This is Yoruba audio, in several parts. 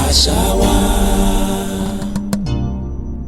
àṣà wa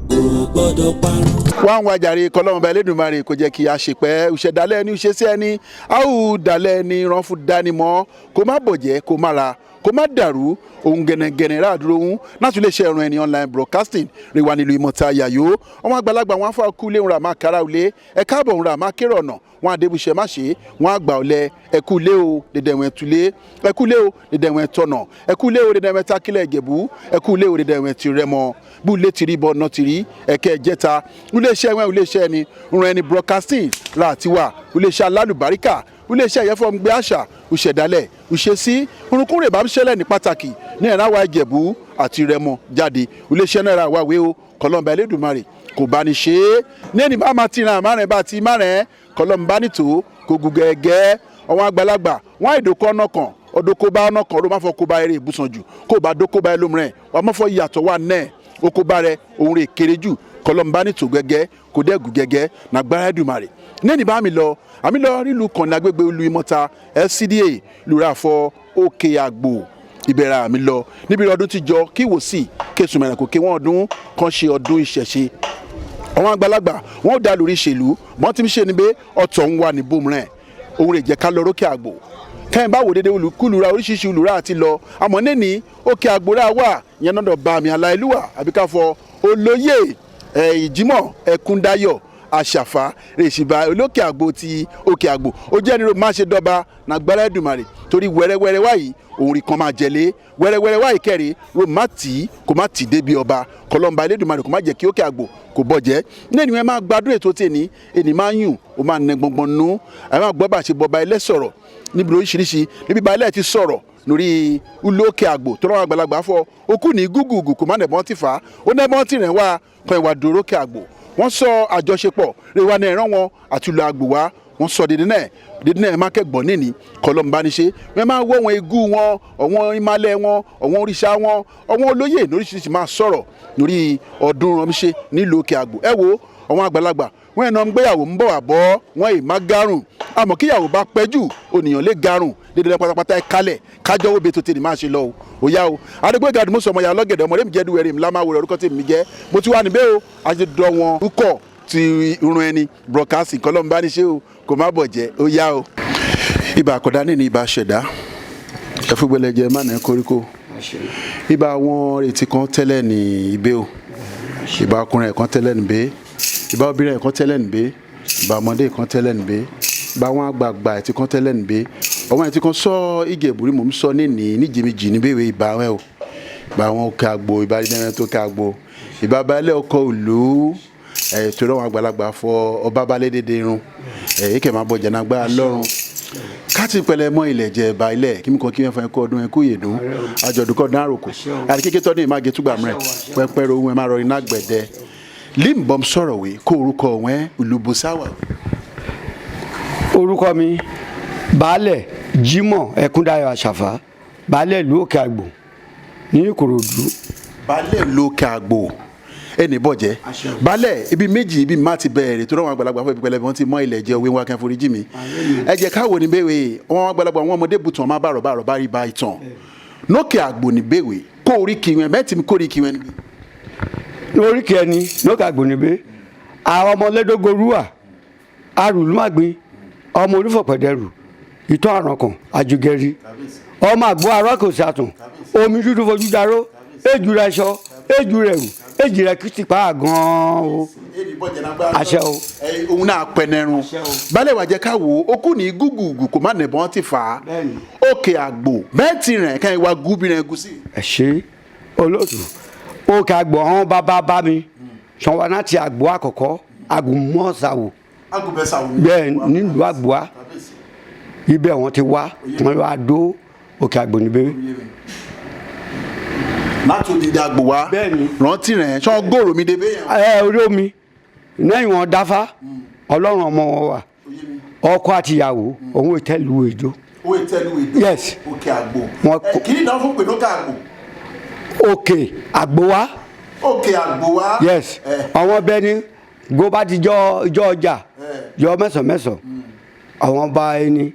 kò gbọ́dọ̀ parun. wọ́n á wá jàre kọlọ́mọba Elédùmarè kò jẹ́ kí a ṣèpẹ́ ìṣẹ̀dálẹ̀ ẹni ṣe sí ẹni áwù dálẹ̀ ẹni rán fún dánimọ̀ kó má bọ̀jẹ́ kó má ra kó má dàrú ohun gẹ̀nẹ̀gẹ̀nẹ̀ ráàdúró ohun láti lè ṣe ẹ̀rọ ẹni online broadcasting rè wá nílùú Ìmọ̀ta Yàyó ọmọ àgbàlagbà wọn afọ akúlé ń ra máa kára òlé ẹ̀ka àbọ̀ ń ra máa kéré ọ̀nà wọn àdébùṣe má ṣe wọn àgbà ọ̀lẹ ẹ̀kúlé o dèdè ẹ̀wọ̀n ẹ̀túlé ẹ̀kúlé o dèdè ẹ̀wọ̀n ẹ̀tọ̀nà ẹ̀kúlé o dèdè ẹ̀wọ̀n ẹ̀takílẹ̀ Ìjẹ̀bú ẹ̀kúlé o dèdè ẹ̀wọ̀n ẹ̀tìrẹmọ bú ilé tìrí bọ́ ọ̀nà tìrí ẹ̀kẹ́ ẹ̀jẹta iléeṣẹ́ ẹ̀wọ̀n iléeṣẹ́ ẹni ràn ẹni broadcasting ra àtiwà iléeṣẹ́ alálùbáríkà iléeṣẹ́ ìyẹ́fọ́ gbé àṣà ìṣẹ̀dálẹ̀ ìṣesí orúnkúnrè bá ń ṣẹlẹ̀ ní pàtàkì ní ẹ̀ráwá Ìjẹ̀bú àti Rẹ́mọ jáde iléeṣẹ́ náà ra àwáwé o kọlọ́mbà Elédùmarè kò bá ní ṣe é ní ẹni bá máa ti ràn àmárẹ̀ bá ti márẹ̀ kọlọ́mbà nìtò kò gùn gẹ́gẹ́ àwọn àgbàlagbà wọn àìdókò ọ̀nà kan ọdọkọba ọ̀nà kan ló má fọ kóba eré ìbùsàn jù kó bá dókòba ẹ lómìnira wà má fọ ìyàtọ̀ wà náà okóba rẹ òun rè kéré jù kọlọ́mbà nìtò gẹ́gẹ́ kò dẹ́gùn gẹ́gẹ́ nàgbára Èdùmàrè ní ẹni bá mi lọ àmì lọ nílùú kan ní agbègbè olú Ìmọ̀ta LCDA lura fọ òkè àgbò ìbẹ̀rẹ̀ àmì lọ níbi ọdún tí jọ kí wò sí kéṣù mẹ́rin kò ké wọ́n ọdún kan ṣe ọdún ìṣẹ̀ṣe àwọn àgbàlagbà wọn ò dá lórí ìṣèlú wọn ti ń ṣe níbẹ̀ ọ̀tọ̀ ń wà ní bòmùrẹ̀ òun rè jẹ́ ká lọ rókè àgbò kẹ́hìn bá wò dédé olùkúlùra oríṣiríṣi olùrà àti lọ àmọ́ nẹ́ni òkè àgbòrà wà yẹn náà bá mi aláìlúwà àbíkáfọ olóyè Ìjímọ̀ Ẹkúndáyọ̀ àṣàfà rèṣìbà olókè àgbò ti òkè àgbò ó jẹ́ nírò má ṣe dọ́ba nàgbára Èdùmàrè torí wẹ́rẹ́wẹ́rẹ́ wáyìí òun rí kan máa jẹ̀lé wẹ́rẹ́wẹ́rẹ́ wáyìí kẹ́rì ro má tì í kò má tì í débi ọba kọlọ́mbà Elédùmarè kò má jẹ́ kí òkè àgbò kò bọ̀jẹ́ ní ènìyàn máa gbádùn ètò tèmi ènì máa ń yùn ó máa nẹ gbọ̀ngbọ̀n nù ẹ máa gbọ́ bá ṣe bọba ilé sọ̀rọ̀ níbi oríṣiríṣi níbi bá ilé ti sọ̀rọ̀ lórí olókè àgbò tó rán àgbàlagbà fọ okùn ní gúgùgù kò má nẹ̀bọ́n ti fà á ó nẹ̀bọ́n ti rẹ̀ wá kan ìwà dòrókè àgbò wọ́n sọ àjọṣepọ̀ rẹwà náà ẹ̀ràn wọn àti ìlú àgbò wa wọ́n sọ dédé náà má kẹ́gbọ́n nìní kọlọ́mbániṣe wọ́n máa wọ́ wọn egú wọn ọ̀wọ́n ìmàlẹ̀ wọn ọ̀wọ́n òrìṣà wọn ọ̀wọ́n olóyè lóríṣiríṣi máa sọ̀rọ̀ lórí ọdún ránṣẹ́ nílùú òkè àgbò ẹ wo àwọn àgbàlagbà wọn ẹ̀ náà ń gbéyàwó ń bọ̀ wá bọ́ wọn ì má gárùn àmọ́ kíyàwó bá pẹ́ jù ònìyàn lè gárùn dédé pátápátá ẹ kálẹ̀ kájọ́ wo bẹ́ẹ̀ tó tẹ̀lé máa ṣe lọ o yá o adigun gàdú mọ́sọ̀ ọmọ yà lọ́gẹ̀dẹ̀ ọmọdé mi jẹ́ duwẹ̀rẹ̀ mi lámà wòrẹ̀ orúkọ tèmi jẹ́ mo ti wà níbẹ̀ o àti dọ̀ wọn rúkọ̀ ti irun ẹni broadcasting kọlọ́mbà ní ṣe o kò má bọ̀ jẹ́ ó yá o. ibà àkọ́dá ní ibà ṣẹ̀dá ẹ̀fúgbẹ́lẹ́jẹ mánà koríko ibà àwọn retí kan tẹ́lẹ̀ ní ibẹ̀ o ibà ọkùnrin kan tẹ́lẹ̀ níbẹ̀ ibà obìnrin kan tẹ́lẹ̀ níbẹ̀ ibà ọmọdé kan tẹ́lẹ̀ níbẹ̀ ibà àwọn àgbààgbà ẹ̀tí kan tẹ́lẹ̀ níbẹ̀ ọmọ ẹ̀tí kan sọ Ìjẹ̀bú mò ń sọ níjìmíjì níbẹ̀ ibà wẹ̀ o ibà àwọn òkè àgbò ibà dídẹ́rẹ́ tó kè àgbò ibà balẹ̀ ọkọ̀ òlú torí àwọn àgbàlagbà fọ ọba balẹ̀ dédé irun èké máa bọ̀ jẹ̀nàgbà lọ́rùn káàtì pẹ̀lẹ́ mọ́ ilẹ̀ jẹ́ ẹ̀bà ilẹ̀ kí mi kàn kí wọ́n fẹ́ ẹ̀kọ́ ọdún ẹ̀kú yèdún àjọ̀dún kọ́ dán àròkò àti kékeré tọ́dún ìmá gé túgbà mìíràn pẹ́pẹ́rẹ́ ohun ẹ̀ máa rọrin náà gbẹ̀dẹ́ Limbom sọ̀rọ̀ wé kó orúkọ wọn olùbọ̀sáwà. orúkọ mi baálẹ̀ Jímọ̀ Ẹkúndáyọ̀ Àṣàfà baálẹ̀ ìlú òkè àgbò ní Ìkòròdú. baálẹ̀ ìlú òkè àgbò ẹnì bọ̀jẹ́ balẹ̀ ibi méjì ibi má ti bẹ̀rẹ̀ tó rọrùn àgbàlagbà fún ìpínlẹ̀ wọn ti mọ ilẹ̀ jẹ́ òwe wọn kẹ́ foríjì mi ẹ jẹ́ káwọ́ ní bẹ́ẹ̀ wọn àgbàlagbà wọn ọmọdé bùtàn máa bá rọ̀ bá rí ba ìtàn lókè àgbò ní bẹ́ẹ̀ kó orí kí wọn mẹ́tì mi kó orí kí wọn níbi. orí kí ẹni lókè àgbò ní bẹ́ẹ̀ àwọn ọmọ lẹ́dọ́gorúwà arùlùmàgbìn ọmọ onífọ̀pẹ̀dẹ̀rù ìtọ́ àrànkàn àjùgẹ̀rì ọmọ àgbo arọ́kòsí àtùn omi dúdú fojú daró èjù rẹ̀ ṣọ èjù rẹ̀ wù èjì rẹ̀ kìtì pa gan-an o àṣẹ o. òun náà pẹnẹrun balẹ̀ wà jẹ́ ká wò ó kú ní gúgùgù kò má nẹ̀bọ́n ti fà á òkè àgbò bẹ́ẹ̀ ti rìn ká ìwà gúbìrín ẹ̀gúsí. ẹ ṣe olóòtú òkè àgbò àwọn bàbá mi sanwó láti àgbò àkọ́kọ́ àgùnmọ́sàwò bẹ́ẹ̀ nílùú àgbòá ibẹ̀ wọ́n ti wá wọ́n wá dó òkè àgbò níbẹ̀. láti òdìdí àgbò wa rántí rẹ̀ ṣọ́ gòrò mi débé yẹn. orí omi lẹ́yìn wọn dáfá ọlọ́run ọmọ wọn wà ọkọ àtìyàwó òun ìtẹ́lu ìjó. ó ìtẹ́lu ìdó Yes. òkè àgbò Wọ́n kí ni náà fún pé lókè àgbò òkè àgbówá. òkè àgbò wá. Yes. Àwọn bẹ́ẹ̀ ni gbogbo ti jọ ọjà jọ mẹ́sàn-mẹ́sàn àwọn bá ẹni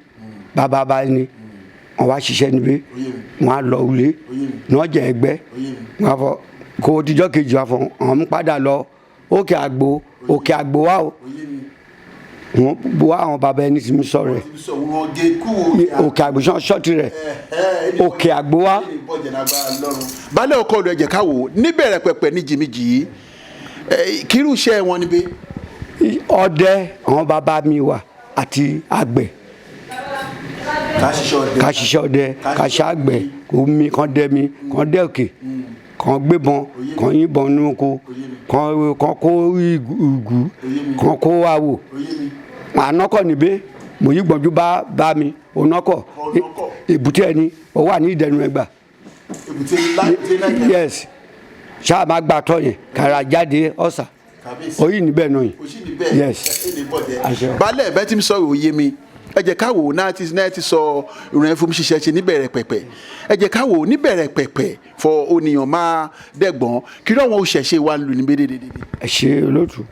bàbá bá ẹni wọ́n wá ṣiṣẹ́ níbí wọ́n á lọ ilé náà jẹ́ ẹgbẹ́ wọ́n á fọ kó dijọ́ kejì wá fọ àwọn ń padà lọ òkè àgbò wá o wọ́n wá àwọn bàbá ẹni tí mi sọ rẹ̀ òkè àgbò ṣọ́ọ̀tì rẹ̀ òkè àgbò wá. balẹ̀ ọkọ olú ẹ̀jẹ̀ káwò níbẹ̀rẹ̀ pẹ̀pẹ̀ ní jìmìjì yìí kírú iṣẹ́ wọn níbí. Ọdẹ àwọn bàbá mi wà àti àgbẹ̀ ká ṣiṣẹ́ ọdẹ ká ṣe àgbẹ̀ omi kan dẹ mi kan dẹ òkè kan gbébọn kan yìnbọn nínú oko kan kó ìgù kan kó àwò ànákọ̀ níbẹ̀ mo yí gbọ̀njú bá mi ònákọ̀ èbúté ẹni ó wà ní Ìdẹ̀nu Ẹ̀gbà. Yes ṣáà máa gbà tọ́ yẹn kàrà jáde ọ̀sà oyin níbẹ̀ náà yìí. Yes. balẹ̀ bẹ́ẹ̀ tí mi sọ òye mi ẹ jẹ́ ká wò náà ti sọ ìròyìn fún mi ṣiṣẹ́ ṣe níbẹ̀rẹ̀ pẹ̀pẹ̀ ẹ jẹ́ ká wò níbẹ̀rẹ̀ pẹ̀pẹ̀ fọ oníyàn máa dẹ̀gbọ́n kí ló wọn ò ṣẹ̀ṣẹ̀ wa lù ní dédédédé. Ẹ ṣe olóòtú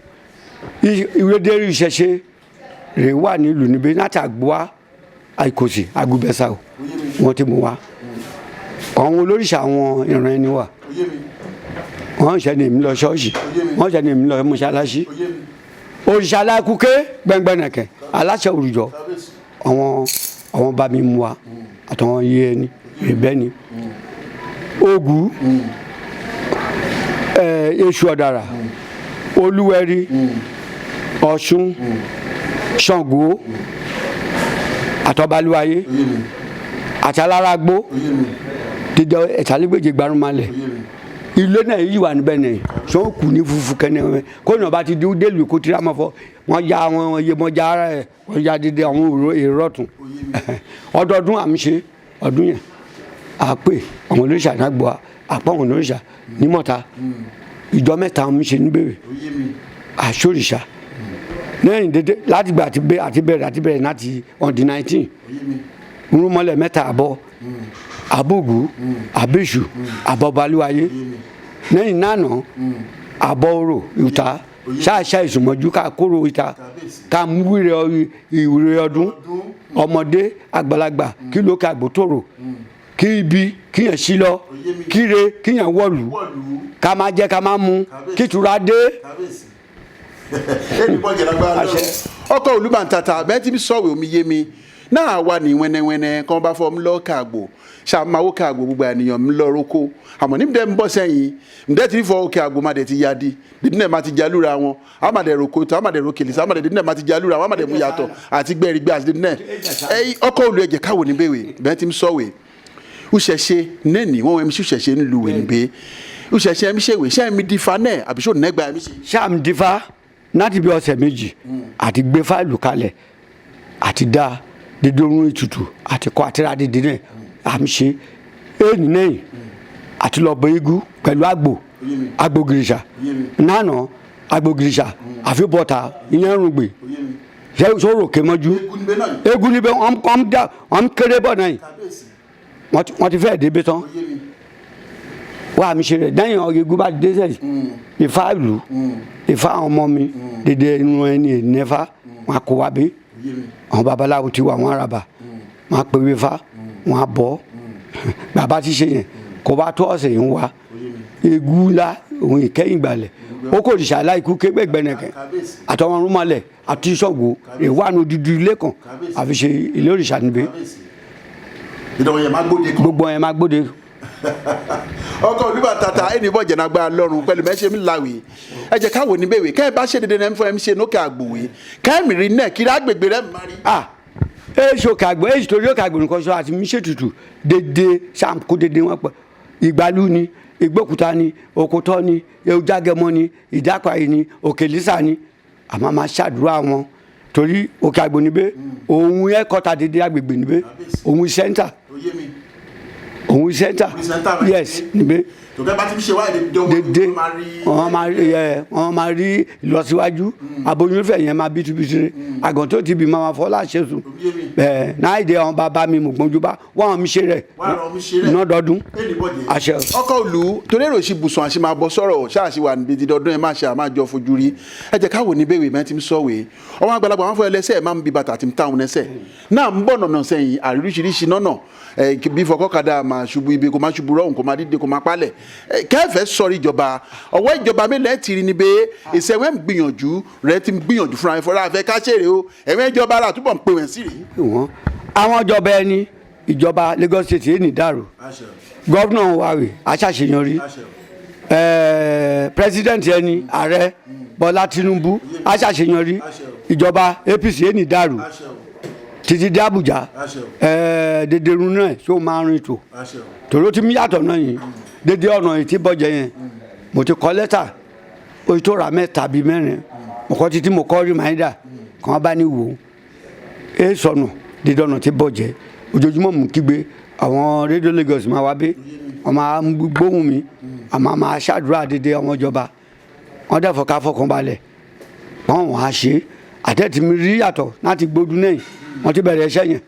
ìwédèrè ìṣẹ̀ṣe rè wà nílùú níbi láti àgbọ́wá àìkòsì àgùbẹ̀sà o wọ́n ti mú wa àwọn olóríṣà àwọn ìran ẹni wà wọ́n ṣe ní èmi lọ ṣọ́ọ̀ṣì wọ́n ṣe ní èmi lọ mọ́ṣáláṣí òrìṣà alákùké gbẹngbẹ̀nẹ̀kẹ̀ aláṣẹ òrùjọ àwọn bá mi mú wa àtàwọn yé ẹni ìbẹ́ni Ògún Èṣù Ọ̀dàrà Olúwẹ̀rí Ọ̀ṣun Ṣàngó àtọ́balúwayé àti alárágbó dídọ ẹ̀tàlégbèje gbarummalẹ̀ ilé náà yìí wà níbẹ̀ náà sọ kù ní fufu kẹ́nẹ́ wọn kó ní ọba ti di délùú kó tira mọ́ fọ wọ́n ya àwọn iye mọ́jà ara ẹ̀ wọ́n ya dídé àwọn èrò ọ̀tún ọdọọdún àmì ṣe ọdún yẹn àpè àwọn olóríṣà náà gbọ́ àpọ̀ àwọn olóríṣà nímọ̀ta ìjọ mẹ́ta àmì ṣe níbẹ̀rẹ̀ àṣòrìṣà lẹ́yìn dédé láti gbà àti bẹ̀rẹ̀ láti on the 19 rúmọ́lẹ̀ mẹ́ta àbọ̀ àbògù àbèṣù àbọ̀balúwayé lẹ́yìn náà àbọ̀ orò ìta ṣáàṣà ìsùnmọ́jú ká kóró ìta ká mú ìwúre ọdún ọmọdé àgbàlagbà kí ló ká gbòtòrò kí ibi kíyàn sí lọ kíre kíyàn wọ̀lú ká máa jẹ ká máa mu kí ìtura dé. ọkọ olùbàntàtà bẹ́ẹ̀ tí mi sọ̀rọ̀ omi yé mi náà wà ní wẹ́nẹ́wẹ́nẹ́ kí wọ́n bá fọ́ mi lọ́ọ́ kàgbò ṣàmáwó kàgbò gbogbo ènìyàn mi lọ́ọ́ roko àmọ́ níbi dẹ́ ń bọ́ sẹ́yìn ǹdẹ́ tí fọ́ òkè àgbò má dẹ̀ ti ya di dídí náà má ti jalúra wọn àmàdẹ̀ roko tó àmàdẹ̀ rokèlè sí àmàdẹ̀ dídí náà má ti jalúra wọn àmàdẹ̀ mú yàtọ̀ àti gbẹ̀rìgbẹ̀ àti dídí náà ọkọ olù ẹ̀jẹ̀ káwò níbẹ̀wé bẹ́ẹ̀ tí mi sọ̀wé ùṣẹ̀ṣe nẹ́ẹ̀ni wọ́n mi ṣùṣẹ̀ṣe ń lu wẹ̀nbẹ́ ùṣẹ̀ṣe mi ṣèwé ṣáà mi difa náà àbí ṣò nẹ́gbàá mi ṣe. ṣáà mi difa láti bí ọ̀sẹ̀ méjì àti gbé fáìlù kalẹ̀ àti dá dídí orun ètùtù àti kọ́ àtìrà dídí náà àmì ṣe éèní náà àti lọ bọ igú pẹ̀lú àgbò gìrìṣà nánà àgbò gìrìṣà àfibọ̀tà ìyẹn rúgbè sọ̀rọ̀ kémọ́jú egun níbẹ̀ wọ́n kéré bọ̀ náà wọ́n ti fẹ́ẹ̀ débi tán wọ́n àmì ṣe rẹ̀ dáhìn ọ̀gẹ̀gùn bá dé sẹ́yìn ìfá ìlú ìfá àwọn ọmọ mi dédé inú ẹni ìnẹ́fà wọn kó wa bí àwọn babaláwo ti wà wọn araba wọn pèwé fa wọn bọ bàbá ti ṣe yẹn kó bá tó ọ̀sẹ̀ yìí ń wá egu ńlá òun ìkẹyìn gbalẹ̀ ó kò dìṣà láìkú kégbẹ̀gbẹ̀nẹ̀kẹ̀ àtọwọn rúmọlẹ̀ àti Ṣàngó ìwánu dídú ilé kan àfi ṣe ilé òrìṣà níbẹ̀ gbogbo yẹn má gbóde. ọkọ olùbàntàtà ẹni bọ jẹnagbá lọ́rùn pẹ̀lú mẹṣẹ mi láwìí ẹ jẹ́ káwọ níbẹ̀wé kẹ́ ẹ bá ṣe dédé náà fún ẹ ṣe nókè àgbòwé kẹ́ ẹ mìíràn náà kí lágbègbè rẹ mari. èso kàgbọ́ èso torí ó kàgbọ́ nǹkan sọ àti míṣe tutù dédé sàmkó dédé wọn pọ̀ ìgbàlú ni ìgbókúta ni òkútọ́ ni ewújágẹmọ ni ìdápàyè ni òkèlísà ni àmọ́ máa ṣàdúrà wọn torí òkè àgbò níbẹ̀ òun ẹ̀kọ́ta dédé àgbègbè níbẹ̀ òun sẹ́ńtà òun center yes níbẹ̀ tòkẹ́ bá ti fi ṣe wáyé dédé wọ́n máa rí ìlọsíwájú aboyún fẹ̀ yẹn máa bí tubitire àgàn tó ti bí máa fọ́ láṣẹ sùn náà ìdè àwọn bàbá mi mọ̀ gbọ́njúbá wọ́n mi ṣe rẹ̀ nọ́dọọdún àṣẹ. ọkọ òlu torí èrò ìṣì bùsùn àṣì máa bọ sọ̀rọ̀ ṣáàṣì wà níbi dídọdún ẹ máa ṣe àmájọ fojú rí ẹ jẹ́ káwọ ní bẹwẹ mẹ ti ń sọwé ọmọ àgbàlagbà wọn fọ ẹlẹsẹ ẹ máa ń bi bàtà àti táwọn ẹsẹ náà ń bọ̀ nànà sẹ́yìn àríṣiríṣi nọ́nà bí fọkọ́kadà máa ṣubú ibi kò máa ṣubú rọ̀hún kò máa dídé kò máa palẹ̀ kẹfẹ́ sọ̀rọ̀ ìjọba ọwọ́ ìjọba mélòó ti rí ni bẹ́ẹ̀ ìṣẹ̀wé ń gbìyànjú rẹ ti ń gbìyànjú fúnra ẹ fọlá àfẹ káṣẹ́rẹ́ o ẹ̀wẹ́ ìjọba rà túbọ̀ ń pè wọ́n sí rí. àwọn ìjọba ẹni ìjọba Lagos State yìí ní dàrú gọ́vnà wàwé aṣàṣeyọrí president ẹni ààrẹ Bọ́lá Tinubu aṣàṣeyọrí ìjọba APC yìí ní dàrú títí dé Àbújá dederun náà ṣó máa rìn tó tòró ti mí yàtọ̀ náà yìí dédé ọ̀nà ètí bọ́jẹ̀ yẹn mo ti kọ́ lẹ́tà oye tó ra mẹ́ta bíi mẹ́rin mo kọ́ títí mo kọ́ rìmáìdà kan bá ní wò ó sọnù dédé ọ̀nà tí bọ́jẹ̀ ojoojúmọ́ mú kígbe àwọn rédíò Lagos máa wá bí wọ́n máa gbóhùn mi àmọ́ máa ṣàdúrà dédé ọmọ ìjọba wọ́n dẹ̀ fọkà fọkàn balẹ̀ wọ́n á ṣe àtẹ̀tí mi rí yàtọ̀ láti gbódún náà wọ́n ti bẹ̀rẹ̀ iṣẹ́ yẹn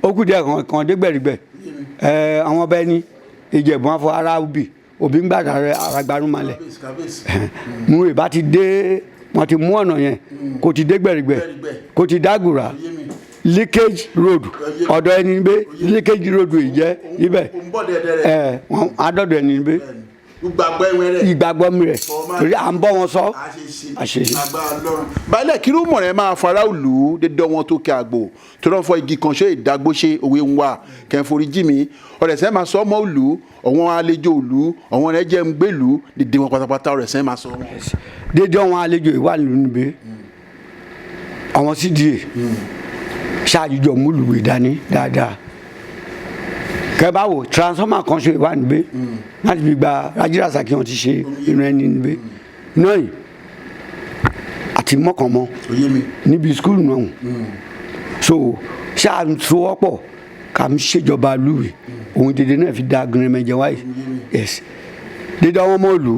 ó kù díẹ̀ kan dé gbẹ̀rìgbẹ̀ àwọn ọba ẹni Ìjẹ̀bú afọ ara òbí ń gbàdá rẹ aragbarún malẹ̀ mú ìbá ti dé wọ́n ti mú ọ̀nà yẹn kò ti dé gbẹ̀rìgbẹ̀ kò ti dágùrà leakage road ọ̀dọ̀ ẹni gbé leakage road yìí jẹ́ ibẹ̀ wọ́n adọ́dọ̀ ẹni gbé ìgbàgbọ́ mi rẹ̀ torí à ń bọ́ wọn sọ àṣeyẹ. balẹ̀ kírú mọ̀ rẹ̀ máa fara òlù dédé wọn tó kẹ àgbò tó rán fọ igi kan ṣe ìdágbóṣe òwe ń wà kẹfọ́rí jì mí ọ̀rẹ́ sẹ́ máa sọ ọmọ òlù ọ̀wọ́n àlejò òlù ọ̀wọ́n rẹ̀ jẹ́ ń gbèlú dédé wọn pátápátá ọ̀rẹ́ sẹ́ máa sọ wọn. dédé wọn àlejò ìwà nílùú níbẹ̀ àwọn CDA ṣáàjújọ múlùú ìdání dáadáa kẹbà wo transformer kan ṣe wà níbẹ̀ láti fi gba Rájí kí wọ́n ti ṣe irun ẹni níbẹ̀ náà yìí àti mọ́kànmọ́ níbi skul náà so ṣáà ń sowọ́pọ̀ ká ń ṣèjọba lùwì òun dédé náà fi da gẹrẹmẹjẹ wáyé yes dédé àwọn ọmọ ìlú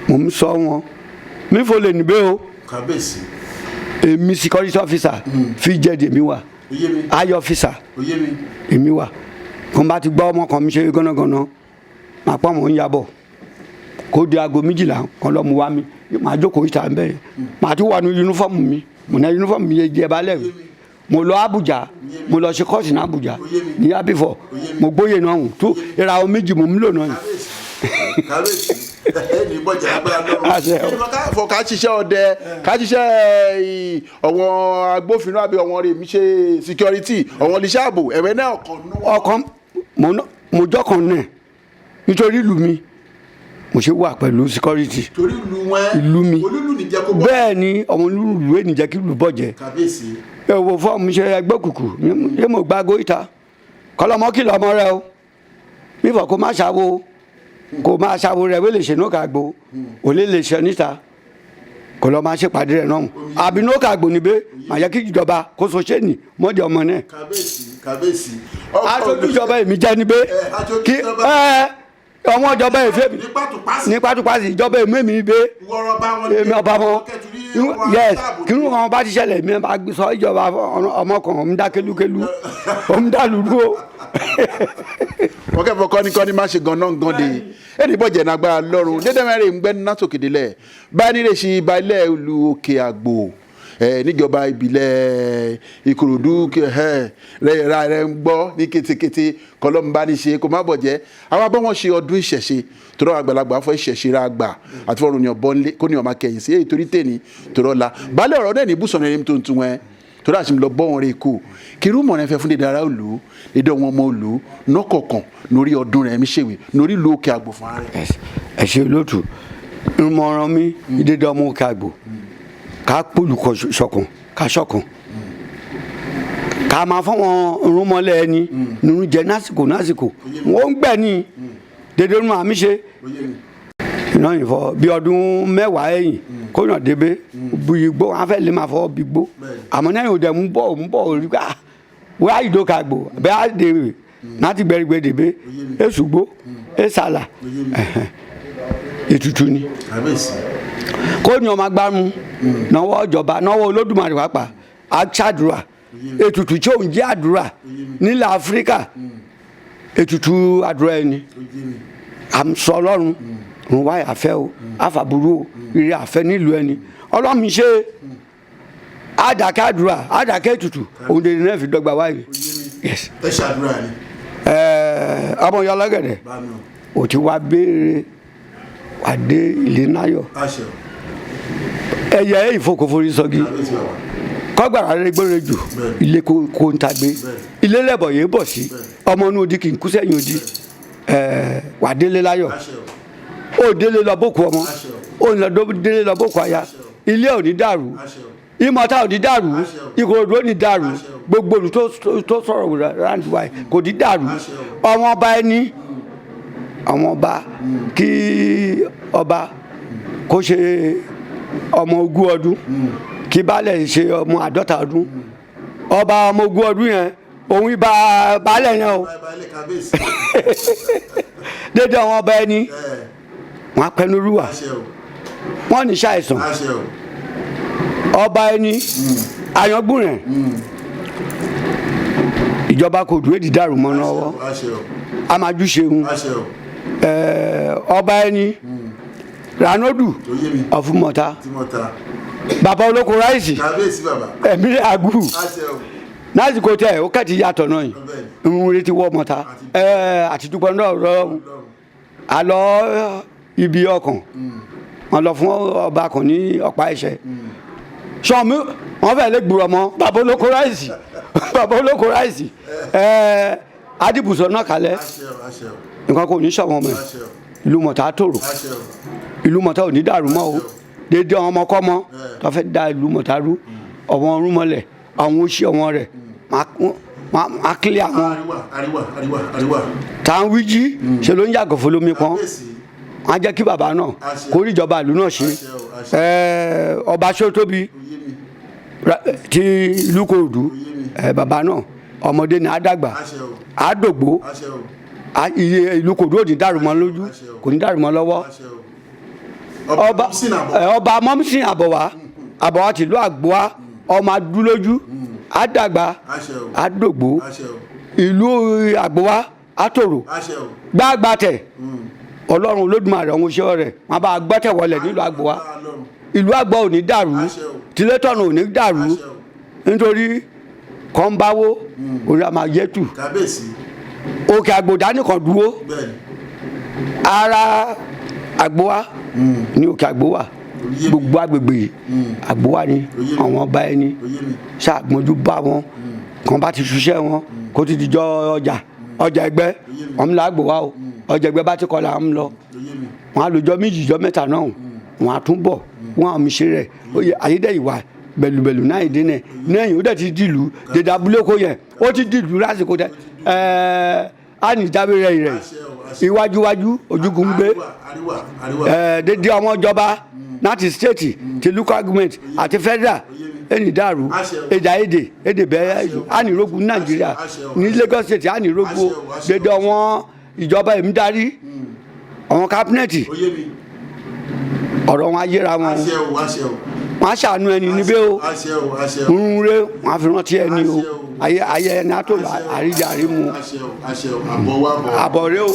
mò ń sọ wọn mi fò lè níbẹ̀ o èmi security officer fi jẹ́ èmi wà ayọ̀ officer èmi wà kàn bá ti gbọ́ ọmọ kan mi ṣe gánágáná máa pọ́n mọ̀ ń yabọ̀ kó di aago 12 kan lọ́ mu wá mi máa jókòó ìta ń bẹ́ẹ̀ máa ti wà ní yunifọ́ọ̀mù mi mo ní yunifọ́ọ̀mù mi yẹ jẹ́ balẹ̀ mo lọ Àbújá mo lọ ṣe kọ́ọ̀sì ní Àbújá ní abifọ̀ mo gbóyè náà hùn tó ìràwọ̀ méjì mo ń lò náà ni. ẹni bọ́jà agbára lọ́rùn fọ ká ṣiṣẹ́ ọdẹ ká ṣiṣẹ́ àwọn agbófinró àbí àwọn rèé mi ṣe security àwọn iléeṣẹ́ ààbò ẹ̀wẹ̀ náà ọkàn mo jọ́kàn náà nítorí ìlú mi mo ṣe wà pẹ̀lú security torí ìlú mi bẹ́ẹ̀ ni ọmọ ìlú ènìyàn jẹ́ kí ìlú bọ́jẹ́ ẹ̀wọ̀ fún mi ṣe ẹgbẹ́ òkùnkùn yé mo gbágo ìta kọlọmọ kìlọ̀ ọmọ rẹ o bíbọ̀ kó má ṣàwo kò máa ṣàwo rẹ̀ wé lè ṣe nókà àgbò ò lè ṣe níta kò lọ́ máa ṣèpàdé rẹ̀ náà àbí nókà àgbò níbẹ̀ màá yẹ kí ìjọba kó so ṣé nì mọ́dé ọmọ náà. kábíyèsí aṣojú ìjọba èmi jẹ́ níbẹ̀ kí ọmọ ìjọba èfé mi ní pátúpásì ìjọba èmi mi bẹ́ èmi ọba wọn yes kí ló wọn bá ti ṣẹlẹ̀ mi bá sọ ìjọba ọmọ kan òun dá kelúkelú òun dá lùdú o. wọ́n kẹ́fọ́ kọ́ni má ṣe gan-an gan-de ẹni bọ́jẹ̀ nágbára lọ́rùn dédé mẹ́rin ń gbẹ́ násòkèdélẹ̀ báyìí nílé ṣe balẹ̀ olú òkè àgbò níjọba ìbílẹ̀ Ìkòròdú rẹ̀ ń gbọ́ ní kétékété kọlọ́mbà ní ṣe kó má bọ̀jẹ́ àwọn abọ́ wọn ṣe ọdún ìṣẹ̀ṣe tó rọ àgbàlagbà fọ ìṣẹ̀ṣe ra gbà àti fọrùn ní ọ̀bọ̀n kó ní ọmọ kẹyìn sí èyí torí tèmi tó rọ la balẹ̀ ọ̀rọ̀ náà ní ibùsùn ẹni tó ń tún wọn tó dáa sí mi lọ bọ́ wọn rè kó kiri mọ̀ rẹ̀ fẹ́ fún dédé ara òlù dédé wọn ọmọ òlù nọ́kọ̀ọ̀kan lórí ọdún rẹ̀ mi ṣèwé lórí ìlú òkè àgbò fún ara rẹ̀. ẹ ṣe olóòtú ìmọ̀ràn mi ìdédé ọmọ òkè àgbò ká pòlùkọ ṣọ̀kan ká ṣọ̀kan ká máa fọwọn irúnmọlẹ̀ ẹni nínú jẹ násìkò wọn ń gbẹ ní dédé nínú àmì ṣe iná yìí fọ bí ọdún 10 ẹ̀yìn kóyàn débé bí igbó wọn fẹ́ lè máa fọ bí igbó àmọ́ náà yóò dẹ̀ ń bọ̀ rí ká wọ́n á ìdókà gbò bẹ́ẹ̀ á dé láti gbẹ̀rìgbẹ̀dẹ̀bẹ̀ èṣùgbó èṣàlà ètùtù ni kó ní ọmọ agbárùn náwó ìjọba náwó Olódùmarè pàápàá àṣàdúrà ètùtù tí òun jẹ́ àdúrà nílẹ̀ Áfíríkà ètùtù àdúrà ẹni àmsọ Ọlọ́run òun wáyà àfẹ́ o àfàbúrú o ìrì àfẹ́ nílùú ẹni Ọlọ́run ṣe àdàkẹ́ àdúrà àdàkẹ́ ètùtù òun dèrè náà fi dọ́gba wáyé. ẹ ṣàdúrà ni. ọmọ ìyá ọlọ́gẹ̀dẹ̀ ò ti wá béèrè wà dé ilé náyọ̀ ẹyẹ ìfokòforí sọgi kọgbàrá rẹ gbére jù ilé kò ń tagbé ilé lẹ́bọ̀ yé bọ̀ sí ọmọ inú odi kì í kú sẹ́yìn odi wà délé láyọ̀ ó délé lọ bókù ọmọ ó ń lọ délé lọ bókù aya ilé ò ní dàrú ìmọ̀ta ò ní dàrú Ìkòròdú ò ní dàrú gbogbo olù tó sọ̀rọ̀ rántí wáyé kò ní dàrú ọmọ ọba ẹni àwọn ọba kí ọba kó ṣe ọmọ 20 ọdún kí baálẹ̀ ṣe ọmọ 50 ọdún ọba ọmọ 20 ọdún yẹn òun ibà baálẹ̀ yẹn o dédé àwọn ọba ẹni wọn apẹnu rúwà wọn ní ṣàìsàn ọba ẹni àyàngbùn rẹ ìjọba kò dúró di dàrú mọ́ lọ́wọ́ amájú ṣeun ọba ẹni Ranodu ọ̀fùmọ̀ta bàbá olóko ráìsì ẹ̀mí àgùrù lásìkò tẹ ó kẹ́tì yàtọ̀ náà yìí ń retí wọ́ mọ́ta àti dúpọ̀ náà rọrùn àlọ́ ibi ọkàn wọn lọ fún ọba kan ní ọ̀pá ẹ̀ṣẹ̀ sọmi wọn fẹ́ lè gbúrọ̀ mọ́ bàbá olóko ráìsì adébùsọ̀ náà kalẹ̀ nǹkan kò ní sọ̀wọ́n mọ́ ìlú mọ̀tà tòrò ìlú mọ̀tà ò ní dàrú mọ́ o dédé àwọn ọmọkọ́mọ tó fẹ́ da ìlú mọ̀tà rú ọmọ ọrùn mọ́lẹ̀ àwọn oṣì ọmọ rẹ̀ máa kílẹ̀ àwọn táwọn wíjí ṣe ló ń yàgò fún lómi pọ́n wọ́n á jẹ́ kí bàbá náà kó rí ìjọba ìlú náà ṣe ọba Ṣótóbi ti ìlú Ìkòròdú bàbá náà ọmọdé ni àdàgbà àdògbò ìlú Ìkòròdú ò ní dàrú mọ́ lójú kò ní dàrú mọ́ lọ́wọ́ ọba mọ́mísìn àbọ̀wá tìlú Àgbọ̀wá ọmọ adúlójú àdàgbà àdògbò ìlú Àgbọ̀wá àtòrò gbàgbàtẹ̀ Ọlọ́run Olódùmarè ọ̀hún iṣẹ́ rẹ̀ wọn bá gbọ́tẹ̀ wọlé nílùú Àgbọ̀wá ìlú Àgbọ̀wá ò ní dàrú tìlétọ̀nù ò ní dàrú nítorí kọ́ńbáwó orí àmàjẹ́tù òkè Àgbòdá nìkan dúró ara Àgbọ̀wá ní òkè Àgbọ̀wá gbogbo agbègbè Àgbọ̀wá ni àwọn ọba ẹni ṣàgbọ́njú bá wọn kàn bá ti ṣiṣẹ́ wọn kó ti dijọ́ ọjà ẹgbẹ́ wọn là Àgbọ̀wá o ọjà ẹgbẹ́ bá ti kọ́ là ń lọ wọn á lọ́jọ́ méjì jọ́ mẹ́ta náà wọn á tún bọ̀ wọn àmì ṣe rẹ̀ ayédèyíwá bẹ̀lùbẹ̀lù náà ìdí náà lẹ́yìn ó dẹ̀ ti dìlú dédé abúlé kò yẹn ó ti dìlú lásìkò tẹ á ní ìdábẹ̀rẹ̀ rẹ̀ iwájúwájú ojúkùn gbé dédé ọmọ ìjọba láti state ti local government àti federal ẹni dàrú èdè bẹ́ẹ̀ ànírògùn Nàìjíríà ní Lagos state ànírògùn dédé àwọn ìjọba èmi darí àwọn kábínẹ̀tì ọ̀rọ̀ wọn ayéra wọn wọn á ṣàánú ẹni níbẹ̀ o ń rẹ wọn á fi rántí ẹni o ayé ẹni á tó àríjàrí mu àbọ̀ rẹ o.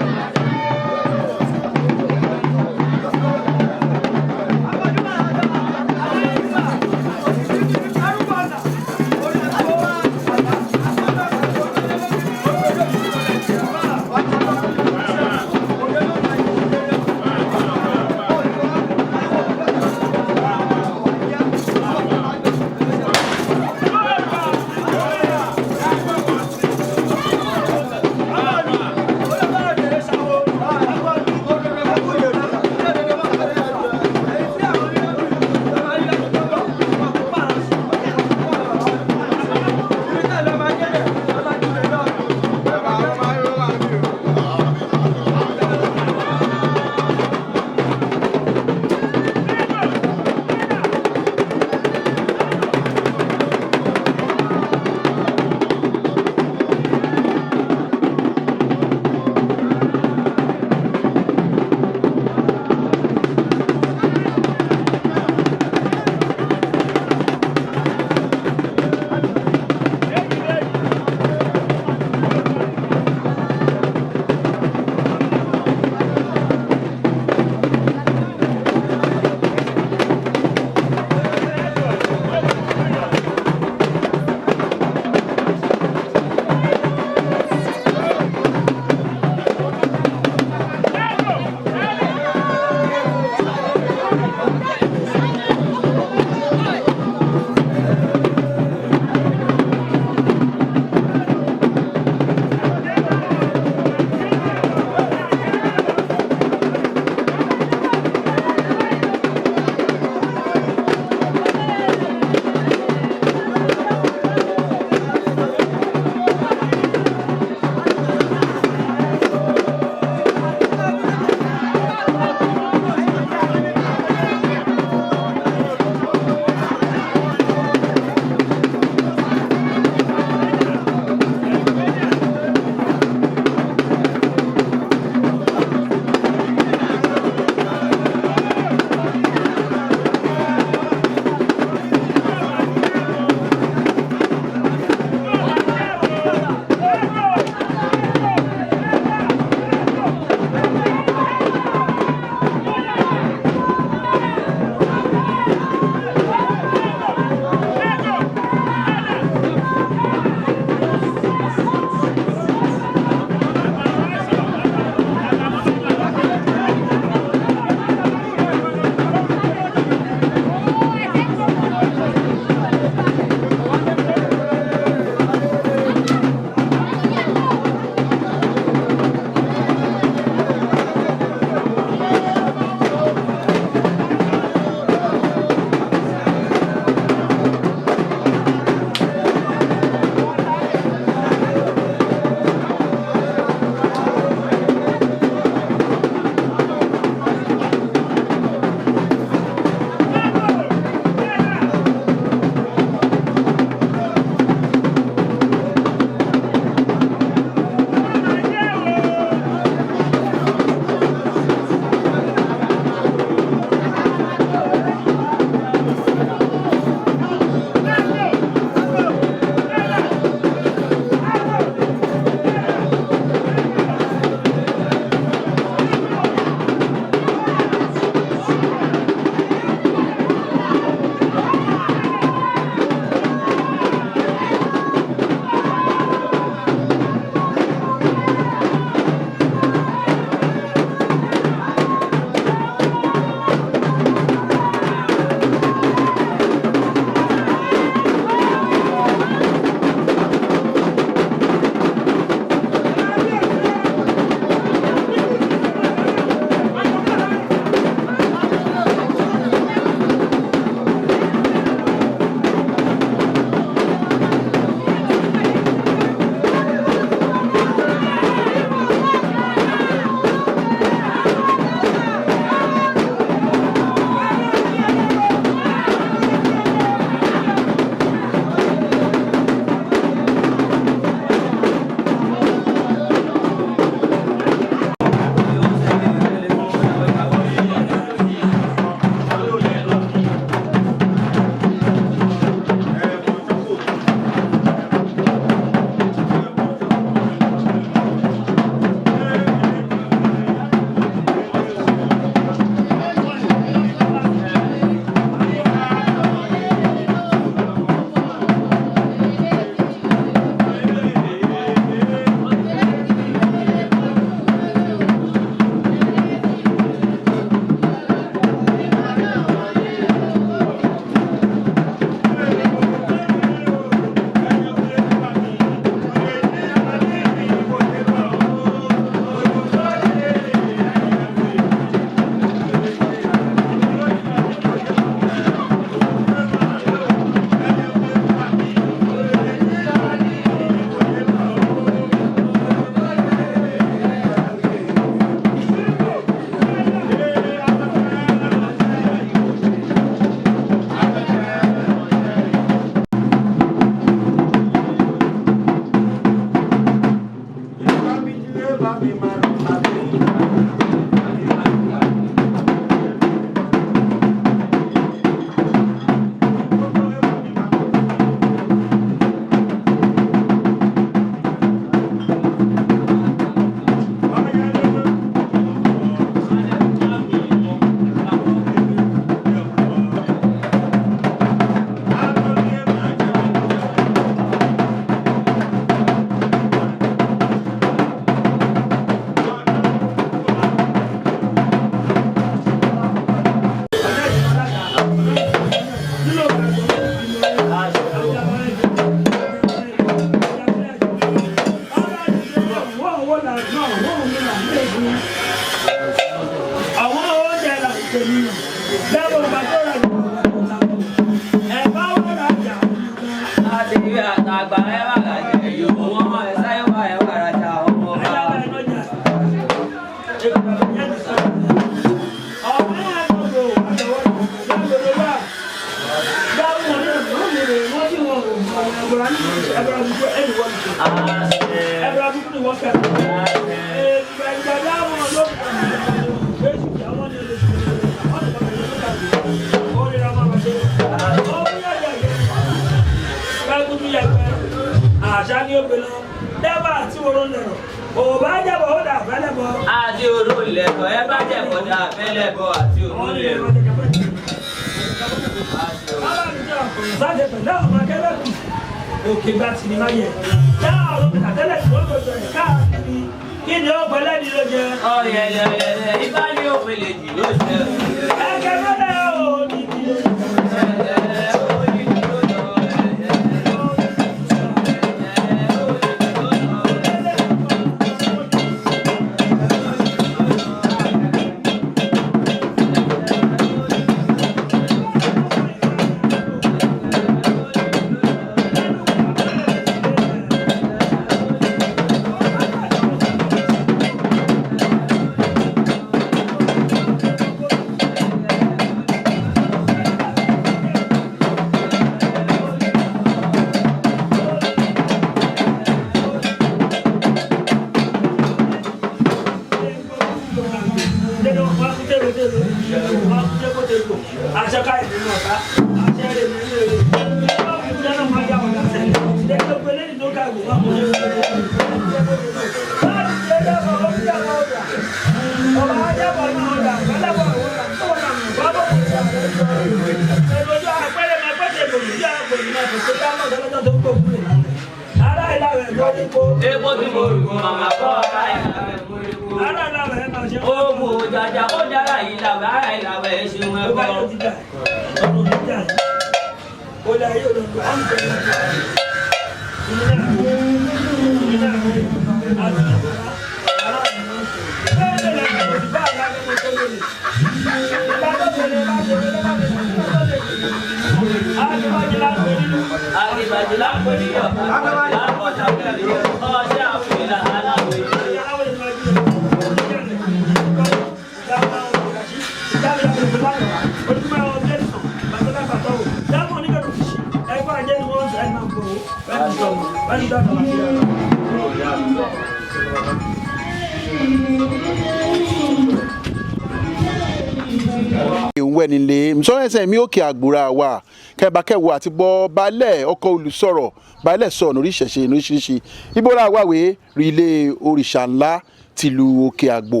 Nílé msọ́rẹ́sẹ̀ mi òkè àgbòrà wa kẹbàkẹ́wò àti bọ́ balẹ̀ ọkọ̀ olùsọ̀rọ̀ balẹ̀ sọ̀rọ̀ oríṣẹ̀ṣe oríṣiríṣi ibora wàwé rílé òrìṣà ńlá tìlú òkè àgbò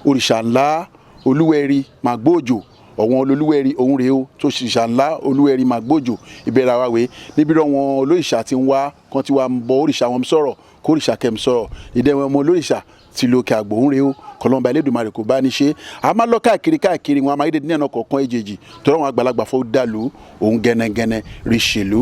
òrìṣà ńlá olúwẹ̀rí màgbóòjò ọ̀wọ́n olúwẹ̀rí òun rèé o tó òrìṣà ńlá olúwẹ̀rí màgbóòjò ìbẹ̀rẹ̀ wàwé níbi rẹ̀ wọn olóríṣà ti ń wá kan ti wá ń bọ òrìṣà wọn sọ̀rọ̀ kó òrìṣà kẹ́m sọ̀rọ̀ ìdẹ̀wọ̀n ọmọ olóríṣà tìlú òkè àgbò òun rèé o kọlọmba Elédùmarè kò bá ní ṣe a máa lọ káàkiri wọn a máa yéde ní ẹnà kọ̀ọ̀kan èjèèjì tọ́rọ àwọn àgbàlagbà fọ́ dàlú òun gẹ́nẹ́gẹ́nẹ́ rí ṣèlú.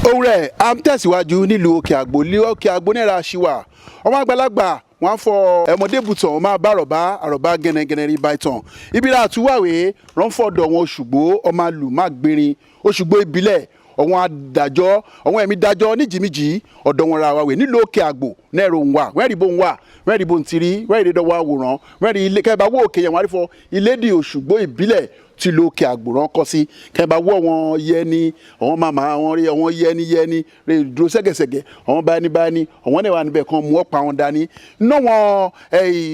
òwúrẹ̀ à ń tẹ̀síwájú nílùú òkè àgbò náírà ṣíwà ọmọ àgbàlagbà wọn fọ ẹmọdé bùtàn wọn máa bá àròbá gẹnẹgẹnẹ rí bá ìtàn ibi ra àtúwàwé ránfọdọ wọn Òṣùgbó ọmọ àlùmágbérin Òṣùgbó ìbílẹ̀ àwọn adájọ́ àwọn ẹ̀mí dájọ́ níjìmíjì ọ̀dọ̀ wọn ra wàwé nílùú òkè àgbò náírà òun wà wẹ́rì bó ń wà wẹ́rì bó ń tiri wẹ́rì dọ́wọ́ àwòrán wẹ́rì ilé kẹ́ẹ̀bá wó òkè yẹn wọn àrífọ ilédì Òṣùgbó ìbílẹ̀ tí ló òkè àgbòrán kọ́ sí kẹ́ẹ̀bá wọ́ wọn yẹni àwọn màmá àwọn rí àwọn yẹni rè dúró sẹ́gẹ̀sẹ̀gẹ̀ àwọn báyìí àwọn náà wà níbẹ̀ kan mú ọ̀pá wọn dání ná wọn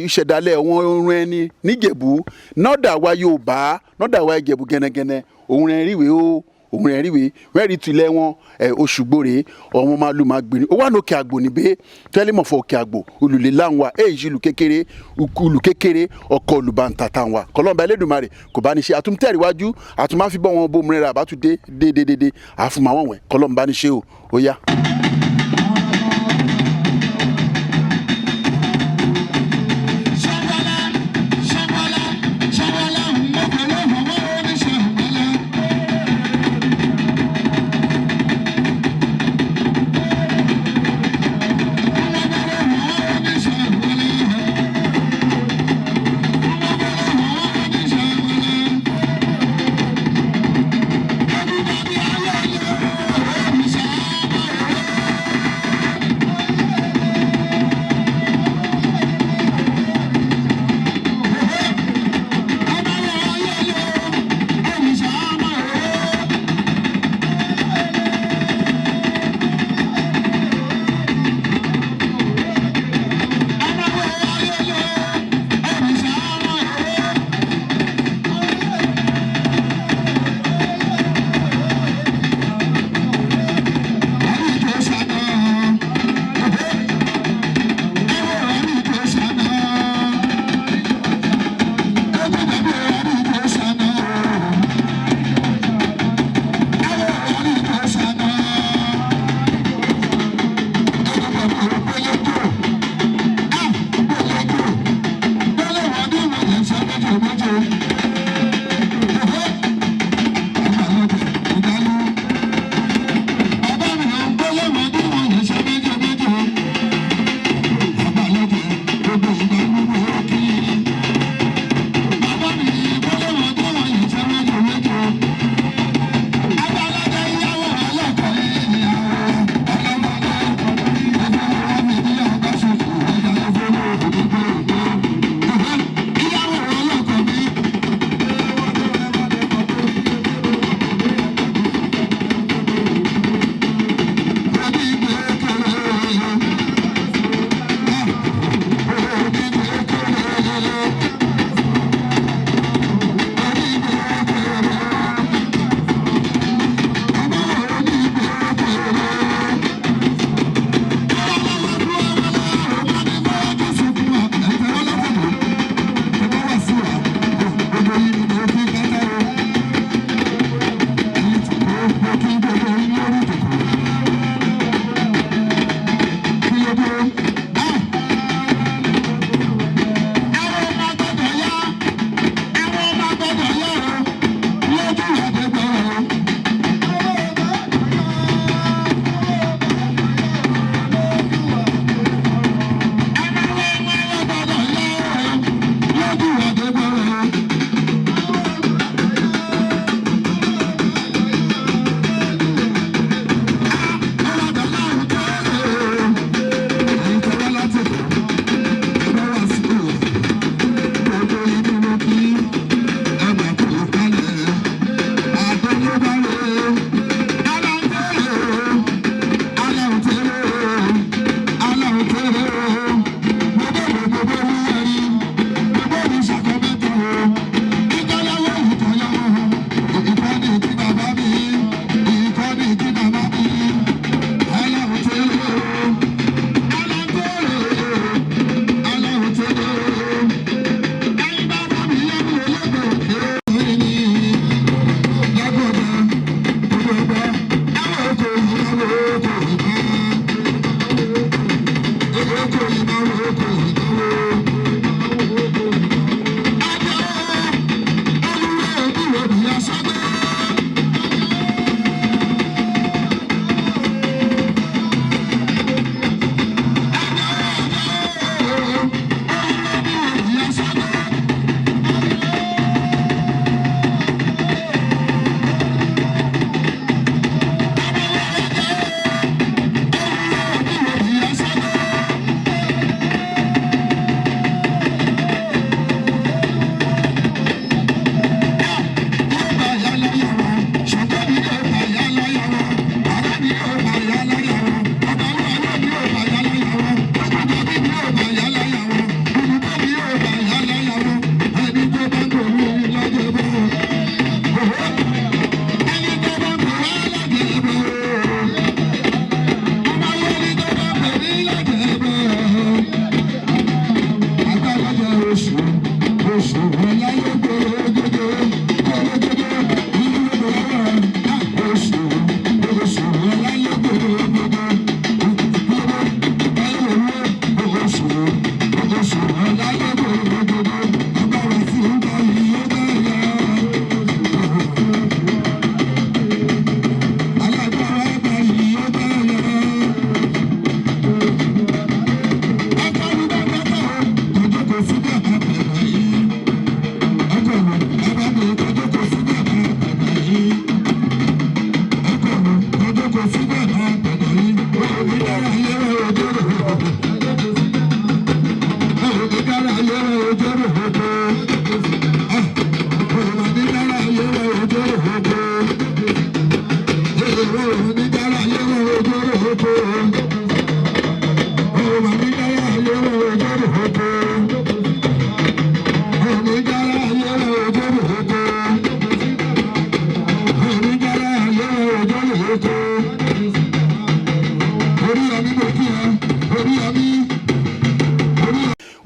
ìṣẹ̀dálẹ̀ wọn orun ẹni níjẹ̀bú nọ́dà wa Yorùbá nọ́dà wa Ìjẹ̀bú gẹ́nẹ́gẹ́nẹ́ òun rẹ̀ ríwèé o òun rẹ̀ ríwèé wẹ́ẹ̀rí tilẹ̀ wọn Òṣùgbó rèé ọmọ máa lù máa gbìnrín ó wà ní òkè àgbò níbẹ̀ tẹ́lẹ̀mọ̀fọ̀ òkè àgbò olùlé láǹwà èyí ìlú kékeré ọkọ̀ olùbáǹtà táǹwà kọlọ́mbà Ẹlẹ́dùmarè kò bá ní ṣe àtúntẹ̀ríwájú àtúmáfíbọ̀ wọn bó múrẹ́ra àbátúndé dédédédé àfùmá wọn wẹ̀ kọlọ́mbà ní ṣe ó yá.